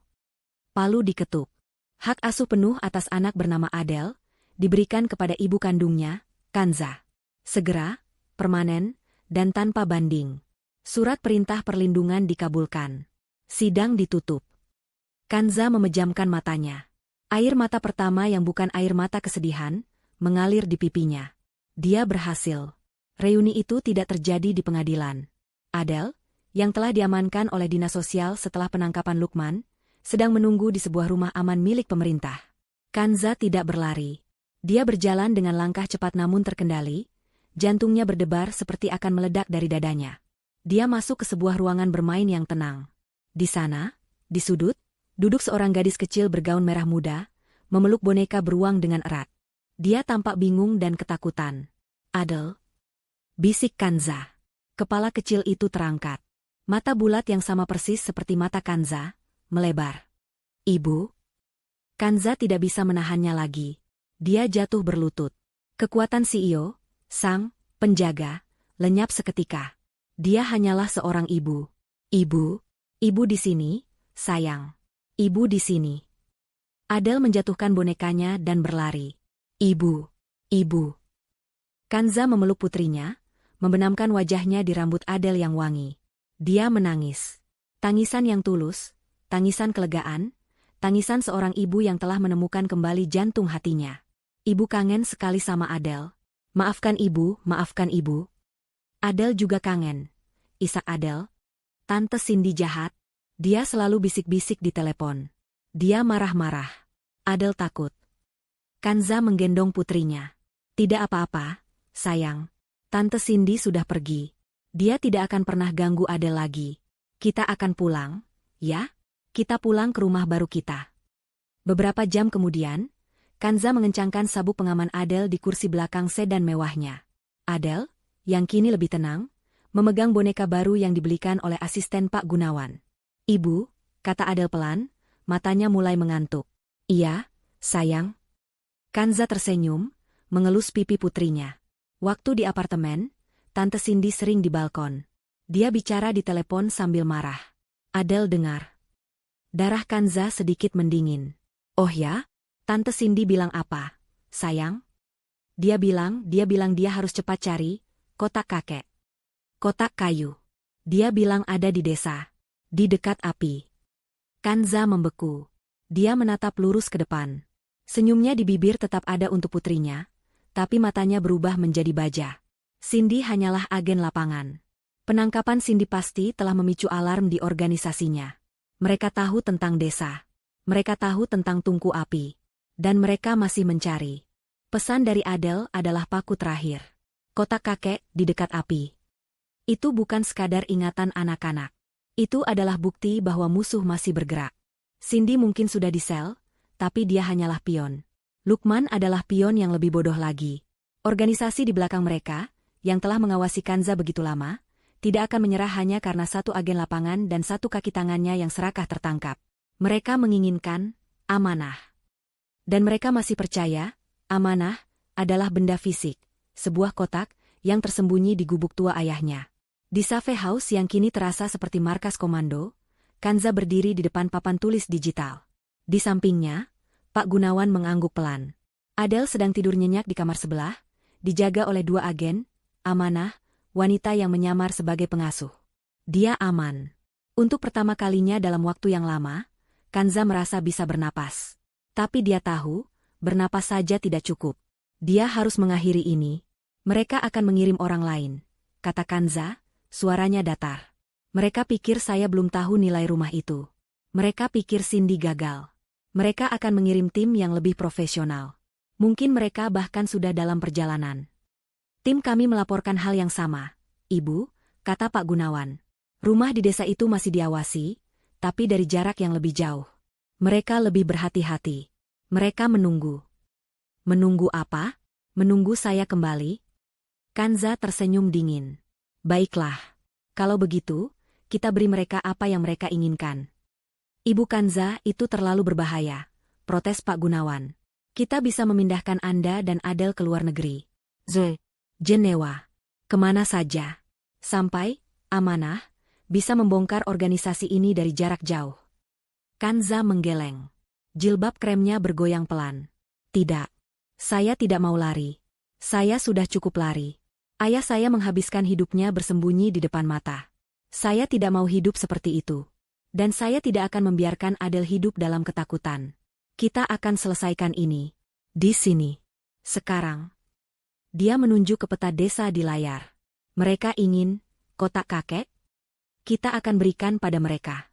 Speaker 1: Palu diketuk. Hak asuh penuh atas anak bernama Adele diberikan kepada ibu kandungnya, Kanza. Segera, permanen, dan tanpa banding. Surat perintah perlindungan dikabulkan. Sidang ditutup. Kanza memejamkan matanya. Air mata pertama yang bukan air mata kesedihan, mengalir di pipinya. Dia berhasil. Reuni itu tidak terjadi di pengadilan. Adele, yang telah diamankan oleh Dinas Sosial setelah penangkapan Lukman, sedang menunggu di sebuah rumah aman milik pemerintah. Kanza tidak berlari. Dia berjalan dengan langkah cepat namun terkendali, jantungnya berdebar seperti akan meledak dari dadanya. Dia masuk ke sebuah ruangan bermain yang tenang. Di sana, di sudut, duduk seorang gadis kecil bergaun merah muda, memeluk boneka beruang dengan erat. Dia tampak bingung dan ketakutan. Adele, bisik Kanza. Kepala kecil itu terangkat. Mata bulat yang sama persis seperti mata Kanza, melebar. Ibu? Kanza tidak bisa menahannya lagi. Dia jatuh berlutut. Kekuatan CEO, sang penjaga, lenyap seketika. Dia hanyalah seorang ibu. Ibu, ibu di sini, sayang. Ibu di sini. Adele menjatuhkan bonekanya dan berlari. Ibu, ibu. Kanza memeluk putrinya, membenamkan wajahnya di rambut Adele yang wangi. Dia menangis. Tangisan yang tulus, tangisan kelegaan, tangisan seorang ibu yang telah menemukan kembali jantung hatinya. Ibu kangen sekali sama Adele. Maafkan ibu, maafkan ibu. Adele juga kangen. Isak Adele. Tante Cindy jahat. Dia selalu bisik-bisik di telepon. Dia marah-marah. Adele takut. Kanza menggendong putrinya. Tidak apa-apa, sayang. Tante Cindy sudah pergi. Dia tidak akan pernah ganggu Adele lagi. Kita akan pulang, ya? Kita pulang ke rumah baru kita. Beberapa jam kemudian, Kanza mengencangkan sabuk pengaman Adele di kursi belakang sedan mewahnya. Adele, yang kini lebih tenang, memegang boneka baru yang dibelikan oleh asisten Pak Gunawan. Ibu, kata Adele pelan, matanya mulai mengantuk. Iya, sayang. Kanza tersenyum, mengelus pipi putrinya. Waktu di apartemen, Tante Cindy sering di balkon. Dia bicara di telepon sambil marah. Adele dengar. Darah Kanza sedikit mendingin. Oh ya? Tante Cindy bilang apa, sayang? Dia bilang dia harus cepat cari kotak kakek. Kotak kayu. Dia bilang ada di desa. Di dekat api. Kanza membeku. Dia menatap lurus ke depan. Senyumnya di bibir tetap ada untuk putrinya, tapi matanya berubah menjadi baja. Cindy hanyalah agen lapangan. Penangkapan Cindy pasti telah memicu alarm di organisasinya. Mereka tahu tentang desa. Mereka tahu tentang tungku api. Dan mereka masih mencari. Pesan dari Adele adalah paku terakhir. Kotak kakek di dekat api. Itu bukan sekadar ingatan anak-anak. Itu adalah bukti bahwa musuh masih bergerak. Cindy mungkin sudah di sel, tapi dia hanyalah pion. Lukman adalah pion yang lebih bodoh lagi. Organisasi di belakang mereka, yang telah mengawasi Kanza begitu lama, tidak akan menyerah hanya karena satu agen lapangan dan satu kaki tangannya yang serakah tertangkap. Mereka menginginkan amanah. Dan mereka masih percaya, amanah adalah benda fisik, sebuah kotak yang tersembunyi di gubuk tua ayahnya. Di Save House yang kini terasa seperti markas komando, Kanza berdiri di depan papan tulis digital. Di sampingnya, Pak Gunawan mengangguk pelan. Adele sedang tidur nyenyak di kamar sebelah, dijaga oleh dua agen, amanah, wanita yang menyamar sebagai pengasuh. Dia aman. Untuk pertama kalinya dalam waktu yang lama, Kanza merasa bisa bernapas. Tapi dia tahu, bernapas saja tidak cukup. Dia harus mengakhiri ini. Mereka akan mengirim orang lain, kata Kanza, suaranya datar. Mereka pikir saya belum tahu nilai rumah itu. Mereka pikir Cindy gagal. Mereka akan mengirim tim yang lebih profesional. Mungkin mereka bahkan sudah dalam perjalanan. Tim kami melaporkan hal yang sama, Ibu, kata Pak Gunawan. Rumah di desa itu masih diawasi, tapi dari jarak yang lebih jauh. Mereka lebih berhati-hati. Mereka menunggu. Menunggu apa? Menunggu saya kembali? Kanza tersenyum dingin. Baiklah. Kalau begitu, kita beri mereka apa yang mereka inginkan. Ibu Kanza, itu terlalu berbahaya, protes Pak Gunawan. Kita bisa memindahkan Anda dan Adel ke luar negeri. Jenewa. Kemana saja. Sampai, Amanah, bisa membongkar organisasi ini dari jarak jauh. Kanza menggeleng. Jilbab kremnya bergoyang pelan. Tidak. Saya tidak mau lari. Saya sudah cukup lari. Ayah saya menghabiskan hidupnya bersembunyi di depan mata. Saya tidak mau hidup seperti itu. Dan saya tidak akan membiarkan Adel hidup dalam ketakutan. Kita akan selesaikan ini. Di sini. Sekarang. Dia menunjuk ke peta desa di layar. Mereka ingin kotak kakek? Kita akan berikan pada mereka.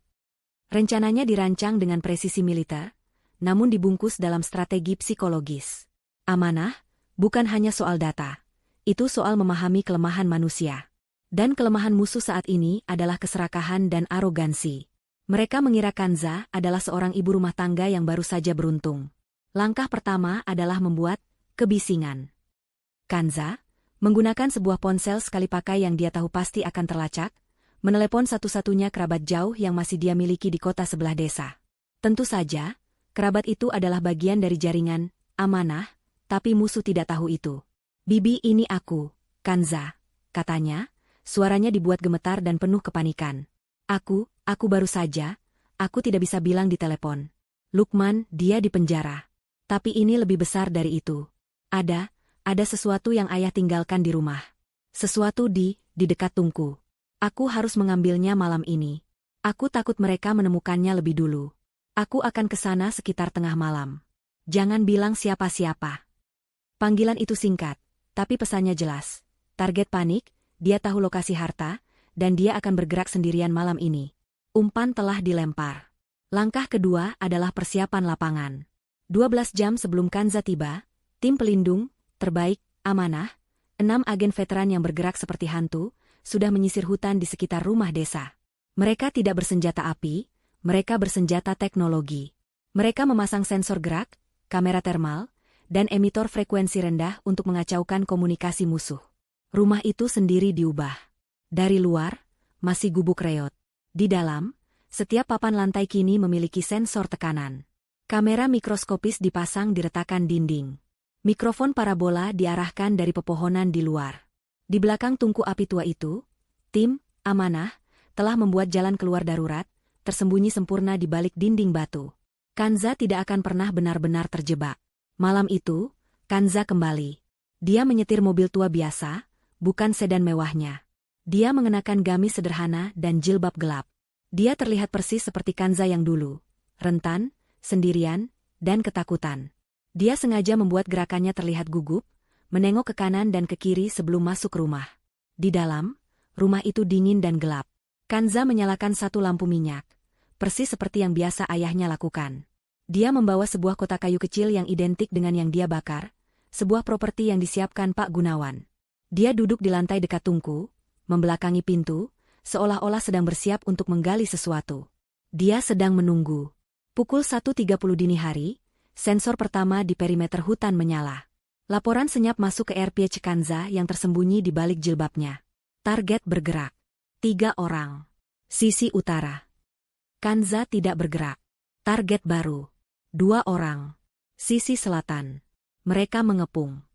Speaker 1: Rencananya dirancang dengan presisi militer, namun dibungkus dalam strategi psikologis. Amanah, bukan hanya soal data. Itu soal memahami kelemahan manusia. Dan kelemahan musuh saat ini adalah keserakahan dan arogansi. Mereka mengira Kanza adalah seorang ibu rumah tangga yang baru saja beruntung. Langkah pertama adalah membuat kebisingan. Kanza, menggunakan sebuah ponsel sekali pakai yang dia tahu pasti akan terlacak, menelepon satu-satunya kerabat jauh yang masih dia miliki di kota sebelah desa. Tentu saja, kerabat itu adalah bagian dari jaringan Amanah, tapi musuh tidak tahu itu. Bibi, ini aku, Kanza, katanya, suaranya dibuat gemetar dan penuh kepanikan. Aku baru saja, aku tidak bisa bilang di telepon. Lukman, dia di penjara. Tapi ini lebih besar dari itu. Ada sesuatu yang ayah tinggalkan di rumah. Sesuatu di dekat tungku. Aku harus mengambilnya malam ini. Aku takut mereka menemukannya lebih dulu. Aku akan ke sana sekitar tengah malam. Jangan bilang siapa-siapa. Panggilan itu singkat, tapi pesannya jelas. Target panik, dia tahu lokasi harta, dan dia akan bergerak sendirian malam ini. Umpan telah dilempar. Langkah kedua adalah persiapan lapangan. 12 jam sebelum Kanza tiba, tim pelindung terbaik Amanah, 6 agen veteran yang bergerak seperti hantu, sudah menyisir hutan di sekitar rumah desa. Mereka tidak bersenjata api, mereka bersenjata teknologi. Mereka memasang sensor gerak, kamera termal, dan emitor frekuensi rendah untuk mengacaukan komunikasi musuh. Rumah itu sendiri diubah. Dari luar, masih gubuk reot. Di dalam, setiap papan lantai kini memiliki sensor tekanan. Kamera mikroskopis dipasang di retakan dinding. Mikrofon parabola diarahkan dari pepohonan di luar. Di belakang tungku api tua itu, tim Amanah telah membuat jalan keluar darurat, tersembunyi sempurna di balik dinding batu. Kanza tidak akan pernah benar-benar terjebak. Malam itu, Kanza kembali. Dia menyetir mobil tua biasa, bukan sedan mewahnya. Dia mengenakan gamis sederhana dan jilbab gelap. Dia terlihat persis seperti Kanza yang dulu, rentan, sendirian, dan ketakutan. Dia sengaja membuat gerakannya terlihat gugup, menengok ke kanan dan ke kiri sebelum masuk rumah. Di dalam, rumah itu dingin dan gelap. Kanza menyalakan satu lampu minyak, persis seperti yang biasa ayahnya lakukan. Dia membawa sebuah kotak kayu kecil yang identik dengan yang dia bakar, sebuah properti yang disiapkan Pak Gunawan. Dia duduk di lantai dekat tungku, membelakangi pintu, seolah-olah sedang bersiap untuk menggali sesuatu. Dia sedang menunggu. Pukul 1.30 dini hari, sensor pertama di perimeter hutan menyala. Laporan senyap masuk ke RPH Kanza yang tersembunyi di balik jilbabnya. Target bergerak. 3 orang. Sisi utara. Kanza tidak bergerak. Target baru. 2 orang. Sisi selatan. Mereka mengepung.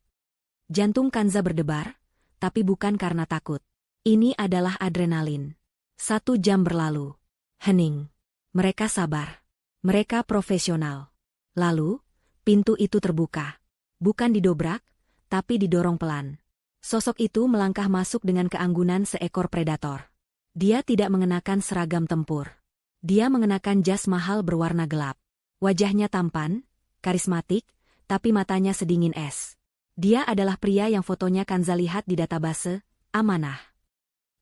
Speaker 1: Jantung Kanza berdebar, tapi bukan karena takut. Ini adalah adrenalin. 1 jam berlalu. Hening. Mereka sabar. Mereka profesional. Lalu, pintu itu terbuka. Bukan didobrak, tapi didorong pelan. Sosok itu melangkah masuk dengan keanggunan seekor predator. Dia tidak mengenakan seragam tempur. Dia mengenakan jas mahal berwarna gelap. Wajahnya tampan, karismatik, tapi matanya sedingin es. Dia adalah pria yang fotonya Kanza lihat di database Amanah.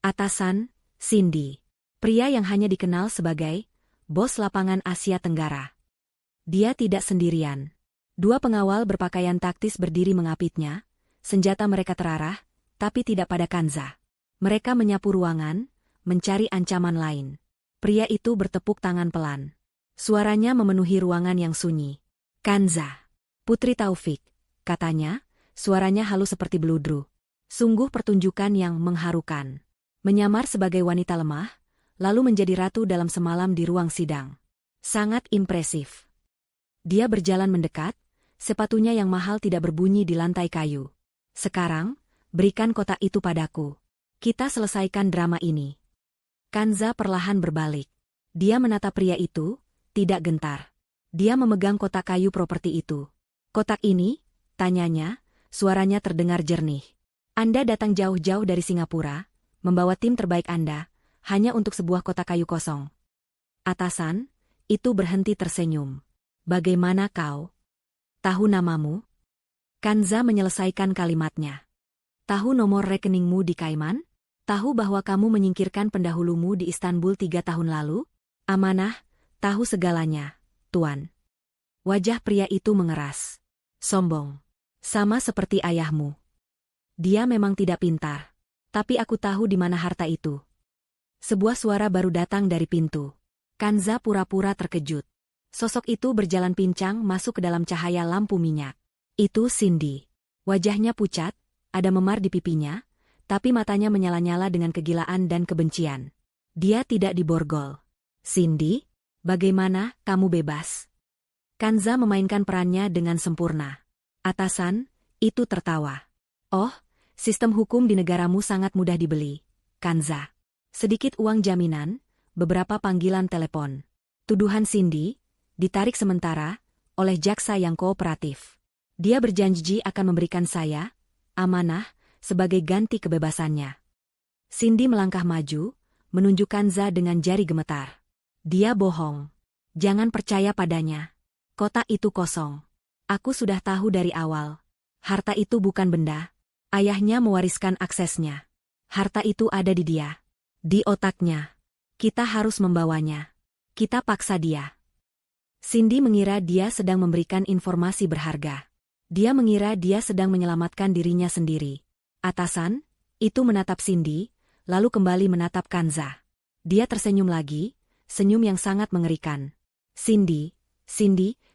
Speaker 1: Atasan, Cindy. Pria yang hanya dikenal sebagai bos lapangan Asia Tenggara. Dia tidak sendirian. 2 pengawal berpakaian taktis berdiri mengapitnya, senjata mereka terarah, tapi tidak pada Kanza. Mereka menyapu ruangan, mencari ancaman lain. Pria itu bertepuk tangan pelan. Suaranya memenuhi ruangan yang sunyi. Kanza. Putri Taufik, katanya, suaranya halus seperti beludru. Sungguh pertunjukan yang mengharukan. Menyamar sebagai wanita lemah, lalu menjadi ratu dalam semalam di ruang sidang. Sangat impresif. Dia berjalan mendekat, sepatunya yang mahal tidak berbunyi di lantai kayu. Sekarang, berikan kotak itu padaku. Kita selesaikan drama ini. Kanza perlahan berbalik. Dia menatap pria itu, tidak gentar. Dia memegang kotak kayu properti itu. Kotak ini? Tanyanya, suaranya terdengar jernih. Anda datang jauh-jauh dari Singapura, membawa tim terbaik Anda, hanya untuk sebuah kotak kayu kosong. Atasan, itu berhenti tersenyum. Bagaimana kau? Tahu namamu? Kanza menyelesaikan kalimatnya. Tahu nomor rekeningmu di Kaiman? Tahu bahwa kamu menyingkirkan pendahulumu di Istanbul 3 tahun lalu? Amanah, tahu segalanya, Tuan. Wajah pria itu mengeras. Sombong. Sama seperti ayahmu. Dia memang tidak pintar. Tapi aku tahu di mana harta itu. Sebuah suara baru datang dari pintu. Kanza pura-pura terkejut. Sosok itu berjalan pincang masuk ke dalam cahaya lampu minyak. Itu Cindy. Wajahnya pucat, ada memar di pipinya, tapi matanya menyala-nyala dengan kegilaan dan kebencian. Dia tidak diborgol. Cindy, bagaimana kamu bebas? Kanza memainkan perannya dengan sempurna. Atasan, itu tertawa. Oh, sistem hukum di negaramu sangat mudah dibeli, Kanza. Sedikit uang jaminan, beberapa panggilan telepon. Tuduhan Cindy, ditarik sementara, oleh jaksa yang kooperatif. Dia berjanji akan memberikan saya, amanah, sebagai ganti kebebasannya. Cindy melangkah maju, menunjuk Kanza dengan jari gemetar. Dia bohong. Jangan percaya padanya. Kotak itu kosong. Aku sudah tahu dari awal. Harta itu bukan benda. Ayahnya mewariskan aksesnya. Harta itu ada di dia. Di otaknya. Kita harus membawanya. Kita paksa dia. Cindy mengira dia sedang memberikan informasi berharga. Dia mengira dia sedang menyelamatkan dirinya sendiri. Atasan, itu menatap Cindy, lalu kembali menatap Kanza. Dia tersenyum lagi, senyum yang sangat mengerikan. Cindy,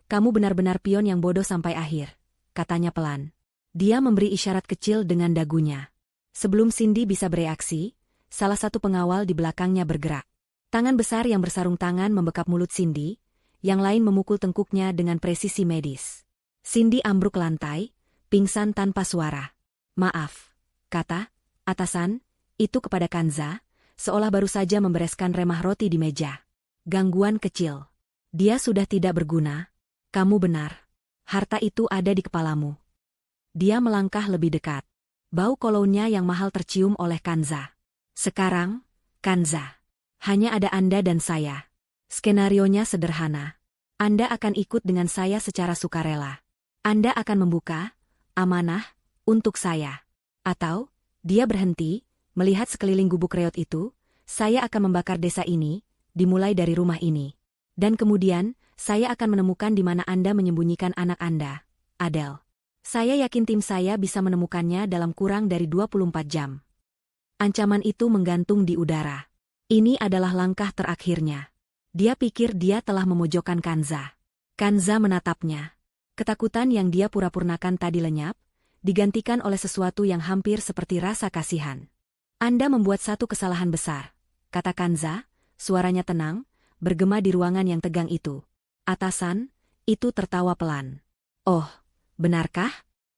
Speaker 1: kamu benar-benar pion yang bodoh sampai akhir, katanya pelan. Dia memberi isyarat kecil dengan dagunya. Sebelum Cindy bisa bereaksi, salah satu pengawal di belakangnya bergerak. Tangan besar yang bersarung tangan membekap mulut Cindy, yang lain memukul tengkuknya dengan presisi medis. Cindy ambruk lantai, pingsan tanpa suara. Maaf, kata atasan, itu kepada Kanza, seolah baru saja membereskan remah roti di meja. Gangguan kecil. Dia sudah tidak berguna. Kamu benar. Harta itu ada di kepalamu. Dia melangkah lebih dekat. Bau kolonnya yang mahal tercium oleh Kanza. Sekarang, Kanza. Hanya ada Anda dan saya. Skenarionya sederhana. Anda akan ikut dengan saya secara sukarela. Anda akan membuka amanah untuk saya. Atau, dia berhenti, melihat sekeliling gubuk reot itu, saya akan membakar desa ini, dimulai dari rumah ini. Dan kemudian, saya akan menemukan di mana Anda menyembunyikan anak Anda, Adele. Saya yakin tim saya bisa menemukannya dalam kurang dari 24 jam. Ancaman itu menggantung di udara. Ini adalah langkah terakhirnya. Dia pikir dia telah memojokkan Kanza. Kanza menatapnya. Ketakutan yang dia pura-purnakan tadi lenyap, digantikan oleh sesuatu yang hampir seperti rasa kasihan. Anda membuat satu kesalahan besar, kata Kanza, suaranya tenang, bergema di ruangan yang tegang itu. Atasan, itu tertawa pelan. Oh, benarkah?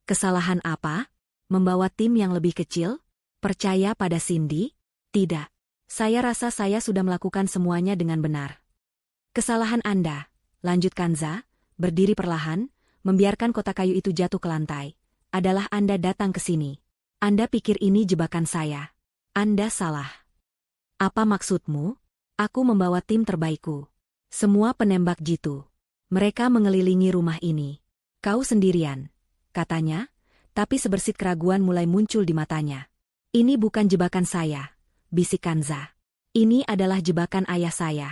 Speaker 1: Kesalahan apa? Membawa tim yang lebih kecil? Percaya pada Cindy? Tidak. Saya rasa saya sudah melakukan semuanya dengan benar. Kesalahan Anda, lanjut Kanza, berdiri perlahan, membiarkan kotak kayu itu jatuh ke lantai, adalah Anda datang ke sini. Anda pikir ini jebakan saya. Anda salah. Apa maksudmu? Aku membawa tim terbaikku. Semua penembak jitu. Mereka mengelilingi rumah ini. Kau sendirian, katanya, tapi sebersit keraguan mulai muncul di matanya. Ini bukan jebakan saya, bisik Kanza. Ini adalah jebakan ayah saya.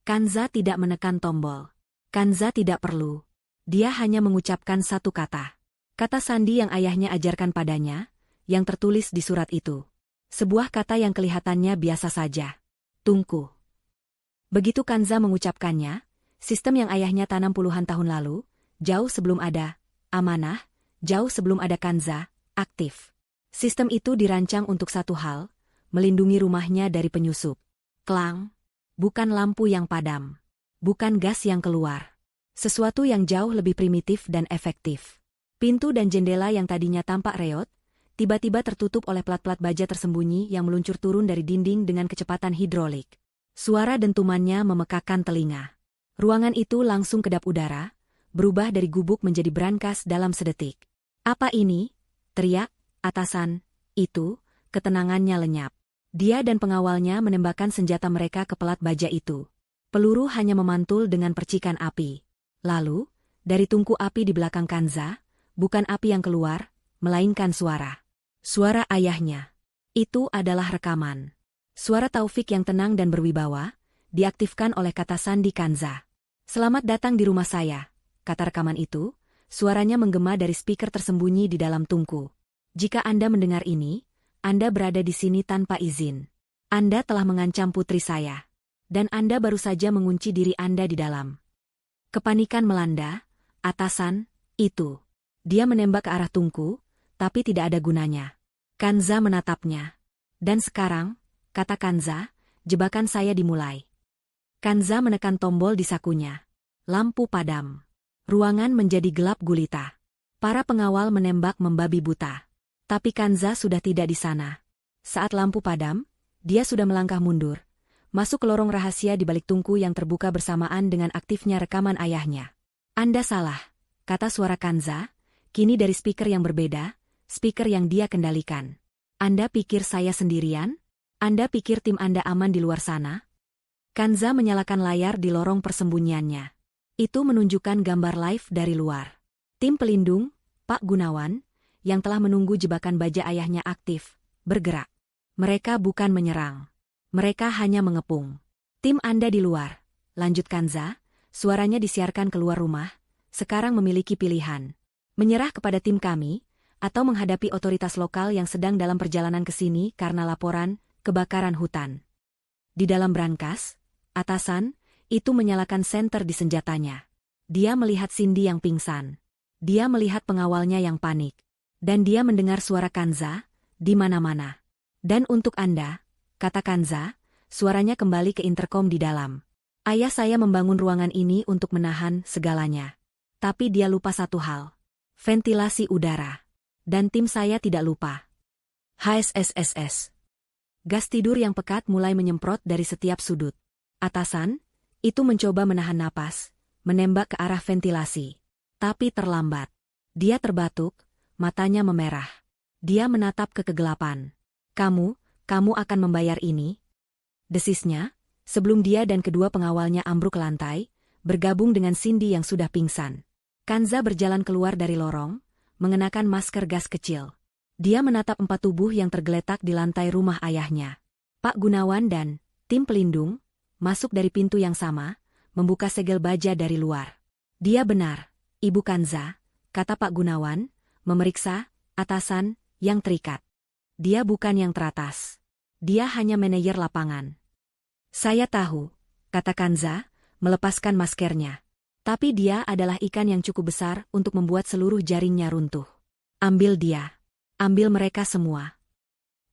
Speaker 1: Kanza tidak menekan tombol. Kanza tidak perlu. Dia hanya mengucapkan satu kata. Kata sandi yang ayahnya ajarkan padanya, yang tertulis di surat itu. Sebuah kata yang kelihatannya biasa saja. Tungku. Begitu Kanza mengucapkannya, sistem yang ayahnya tanam puluhan tahun lalu, jauh sebelum ada amanah, jauh sebelum ada Kanza, aktif. Sistem itu dirancang untuk satu hal, melindungi rumahnya dari penyusup. Klang. Bukan lampu yang padam. Bukan gas yang keluar. Sesuatu yang jauh lebih primitif dan efektif. Pintu dan jendela yang tadinya tampak reot, tiba-tiba tertutup oleh plat-plat baja tersembunyi yang meluncur turun dari dinding dengan kecepatan hidrolik. Suara dentumannya memekakkan telinga. Ruangan itu langsung kedap udara, berubah dari gubuk menjadi brankas dalam sedetik. "Apa ini?" teriak atasan itu, ketenangannya lenyap. Dia dan pengawalnya menembakkan senjata mereka ke pelat baja itu. Peluru hanya memantul dengan percikan api. Lalu, dari tungku api di belakang Kanza, bukan api yang keluar, melainkan suara. Suara ayahnya. Itu adalah rekaman. Suara Taufik yang tenang dan berwibawa, diaktifkan oleh kata sandi Kanza. "Selamat datang di rumah saya," kata rekaman itu, suaranya menggema dari speaker tersembunyi di dalam tungku. "Jika Anda mendengar ini, Anda berada di sini tanpa izin. Anda telah mengancam putri saya. Dan Anda baru saja mengunci diri Anda di dalam." Kepanikan melanda atasan itu. Dia menembak ke arah tungku, tapi tidak ada gunanya. Kanza menatapnya. "Dan sekarang," kata Kanza, "jebakan saya dimulai." Kanza menekan tombol di sakunya. Lampu padam. Ruangan menjadi gelap gulita. Para pengawal menembak membabi buta. Tapi Kanza sudah tidak di sana. Saat lampu padam, dia sudah melangkah mundur, masuk ke lorong rahasia di balik tungku yang terbuka bersamaan dengan aktifnya rekaman ayahnya. "Anda salah," kata suara Kanza, kini dari speaker yang berbeda, speaker yang dia kendalikan. "Anda pikir saya sendirian? Anda pikir tim Anda aman di luar sana?" Kanza menyalakan layar di lorong persembunyiannya. Itu menunjukkan gambar live dari luar. Tim pelindung, Pak Gunawan, yang telah menunggu jebakan baja ayahnya aktif, bergerak. Mereka bukan menyerang. Mereka hanya mengepung. "Tim Anda di luar," lanjut Kanza, suaranya disiarkan keluar rumah, "sekarang memiliki pilihan. Menyerah kepada tim kami, atau menghadapi otoritas lokal yang sedang dalam perjalanan ke sini karena laporan kebakaran hutan." Di dalam brankas, atasan itu menyalakan senter di senjatanya. Dia melihat Cindy yang pingsan. Dia melihat pengawalnya yang panik. Dan dia mendengar suara Kanza di mana-mana. "Dan untuk Anda," kata Kanza, suaranya kembali ke interkom di dalam. "Ayah saya membangun ruangan ini untuk menahan segalanya. Tapi dia lupa satu hal. Ventilasi udara. Dan tim saya tidak lupa. HSSSS." Gas tidur yang pekat mulai menyemprot dari setiap sudut. Atasan itu mencoba menahan napas, menembak ke arah ventilasi. Tapi terlambat. Dia terbatuk, matanya memerah. Dia menatap ke kegelapan. Kamu akan membayar ini?" Desisnya, sebelum dia dan kedua pengawalnya ambruk ke lantai, bergabung dengan Cindy yang sudah pingsan. Kanza berjalan keluar dari lorong, mengenakan masker gas kecil. Dia menatap 4 tubuh yang tergeletak di lantai rumah ayahnya. Pak Gunawan dan tim pelindung masuk dari pintu yang sama, membuka segel baja dari luar. "Dia benar, Ibu Kanza," kata Pak Gunawan, memeriksa atasan yang terikat. "Dia bukan yang teratas. Dia hanya manajer lapangan." "Saya tahu," kata Kanza, melepaskan maskernya. "Tapi dia adalah ikan yang cukup besar untuk membuat seluruh jaringnya runtuh. Ambil dia. Ambil mereka semua."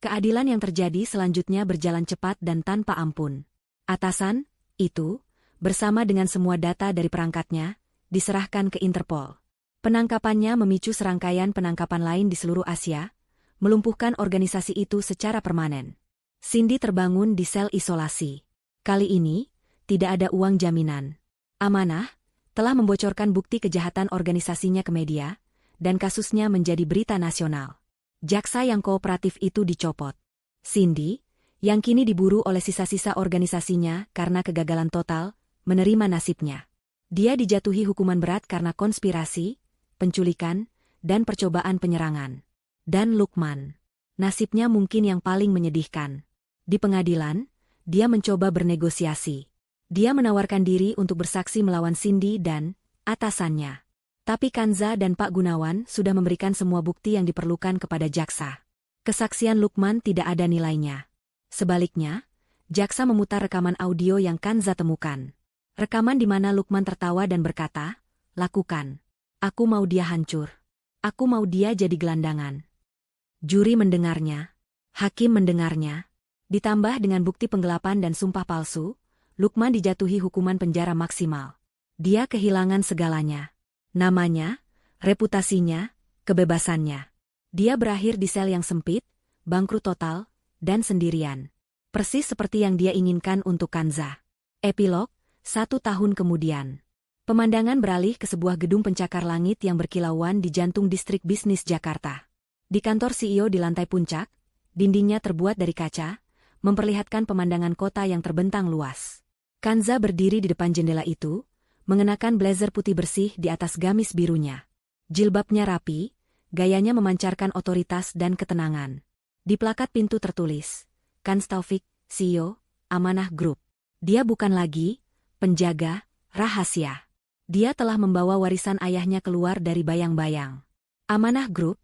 Speaker 1: Keadilan yang terjadi selanjutnya berjalan cepat dan tanpa ampun. Atasan itu, bersama dengan semua data dari perangkatnya, diserahkan ke Interpol. Penangkapannya memicu serangkaian penangkapan lain di seluruh Asia, melumpuhkan organisasi itu secara permanen. Cindy terbangun di sel isolasi. Kali ini, tidak ada uang jaminan. Amanah telah membocorkan bukti kejahatan organisasinya ke media, dan kasusnya menjadi berita nasional. Jaksa yang kooperatif itu dicopot. Cindy, yang kini diburu oleh sisa-sisa organisasinya karena kegagalan total, menerima nasibnya. Dia dijatuhi hukuman berat karena konspirasi, penculikan, dan percobaan penyerangan. Dan Lukman, nasibnya mungkin yang paling menyedihkan. Di pengadilan, dia mencoba bernegosiasi. Dia menawarkan diri untuk bersaksi melawan Cindy dan atasannya. Tapi Kanza dan Pak Gunawan sudah memberikan semua bukti yang diperlukan kepada jaksa. Kesaksian Lukman tidak ada nilainya. Sebaliknya, jaksa memutar rekaman audio yang Kanza temukan. Rekaman di mana Lukman tertawa dan berkata, "Lakukan. Aku mau dia hancur. Aku mau dia jadi gelandangan." Juri mendengarnya. Hakim mendengarnya. Ditambah dengan bukti penggelapan dan sumpah palsu, Lukman dijatuhi hukuman penjara maksimal. Dia kehilangan segalanya. Namanya, reputasinya, kebebasannya. Dia berakhir di sel yang sempit, bangkrut total, dan sendirian. Persis seperti yang dia inginkan untuk Kanza. Epilog, 1 tahun kemudian. Pemandangan beralih ke sebuah gedung pencakar langit yang berkilauan di jantung distrik bisnis Jakarta. Di kantor CEO di lantai puncak, dindingnya terbuat dari kaca, memperlihatkan pemandangan kota yang terbentang luas. Kanza berdiri di depan jendela itu, mengenakan blazer putih bersih di atas gamis birunya. Jilbabnya rapi, gayanya memancarkan otoritas dan ketenangan. Di plakat pintu tertulis, Kans Taufik, CEO, Amanah Group. Dia bukan lagi penjaga rahasia. Dia telah membawa warisan ayahnya keluar dari bayang-bayang. Amanah Group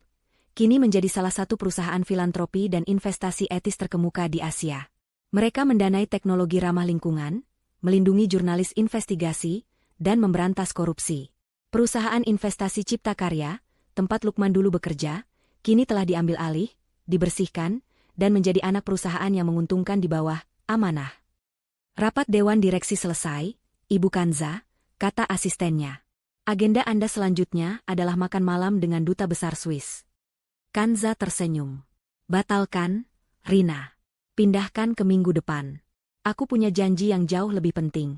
Speaker 1: kini menjadi salah satu perusahaan filantropi dan investasi etis terkemuka di Asia. Mereka mendanai teknologi ramah lingkungan, melindungi jurnalis investigasi, dan memberantas korupsi. Perusahaan investasi Cipta Karya, tempat Lukman dulu bekerja, kini telah diambil alih, dibersihkan, dan menjadi anak perusahaan yang menguntungkan di bawah Amanah. Rapat Dewan Direksi selesai, Ibu Kanza, kata asistennya. Agenda Anda selanjutnya adalah makan malam dengan Duta Besar Swiss. Kanza tersenyum. Batalkan, Rina. Pindahkan ke minggu depan. Aku punya janji yang jauh lebih penting.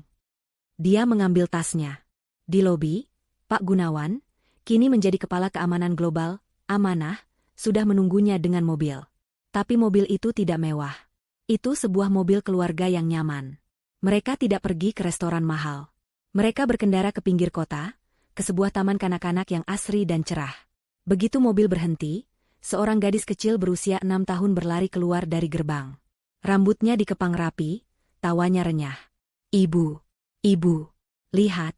Speaker 1: Dia mengambil tasnya. Di lobi, Pak Gunawan, kini menjadi Kepala Keamanan Global, Amanah, sudah menunggunya dengan mobil. Tapi mobil itu tidak mewah. Itu sebuah mobil keluarga yang nyaman. Mereka tidak pergi ke restoran mahal. Mereka berkendara ke pinggir kota, ke sebuah taman kanak-kanak yang asri dan cerah. Begitu mobil berhenti, seorang gadis kecil berusia 6 tahun berlari keluar dari gerbang. Rambutnya dikepang rapi, tawanya renyah. Ibu, lihat.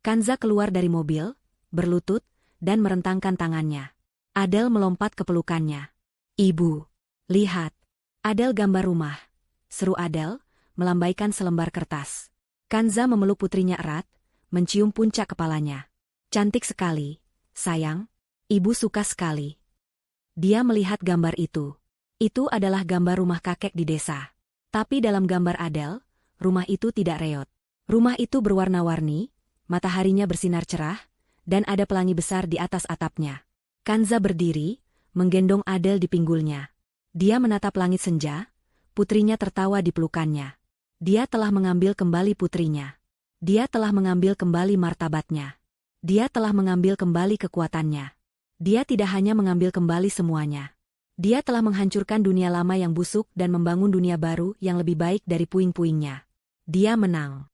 Speaker 1: Kanza keluar dari mobil, berlutut, dan merentangkan tangannya. Adel melompat ke pelukannya. Ibu, lihat. Adel gambar rumah. Seru Adel, melambaikan selembar kertas. Kanza memeluk putrinya erat, mencium puncak kepalanya. Cantik sekali, sayang. Ibu suka sekali. Dia melihat gambar itu. Itu adalah gambar rumah kakek di desa. Tapi dalam gambar Adel, rumah itu tidak reot. Rumah itu berwarna-warni, mataharinya bersinar cerah, dan ada pelangi besar di atas atapnya. Kanza berdiri, menggendong Adel di pinggulnya. Dia menatap langit senja, putrinya tertawa di pelukannya. Dia telah mengambil kembali putrinya. Dia telah mengambil kembali martabatnya. Dia telah mengambil kembali kekuatannya. Dia tidak hanya mengambil kembali semuanya. Dia telah menghancurkan dunia lama yang busuk dan membangun dunia baru yang lebih baik dari puing-puingnya. Dia menang.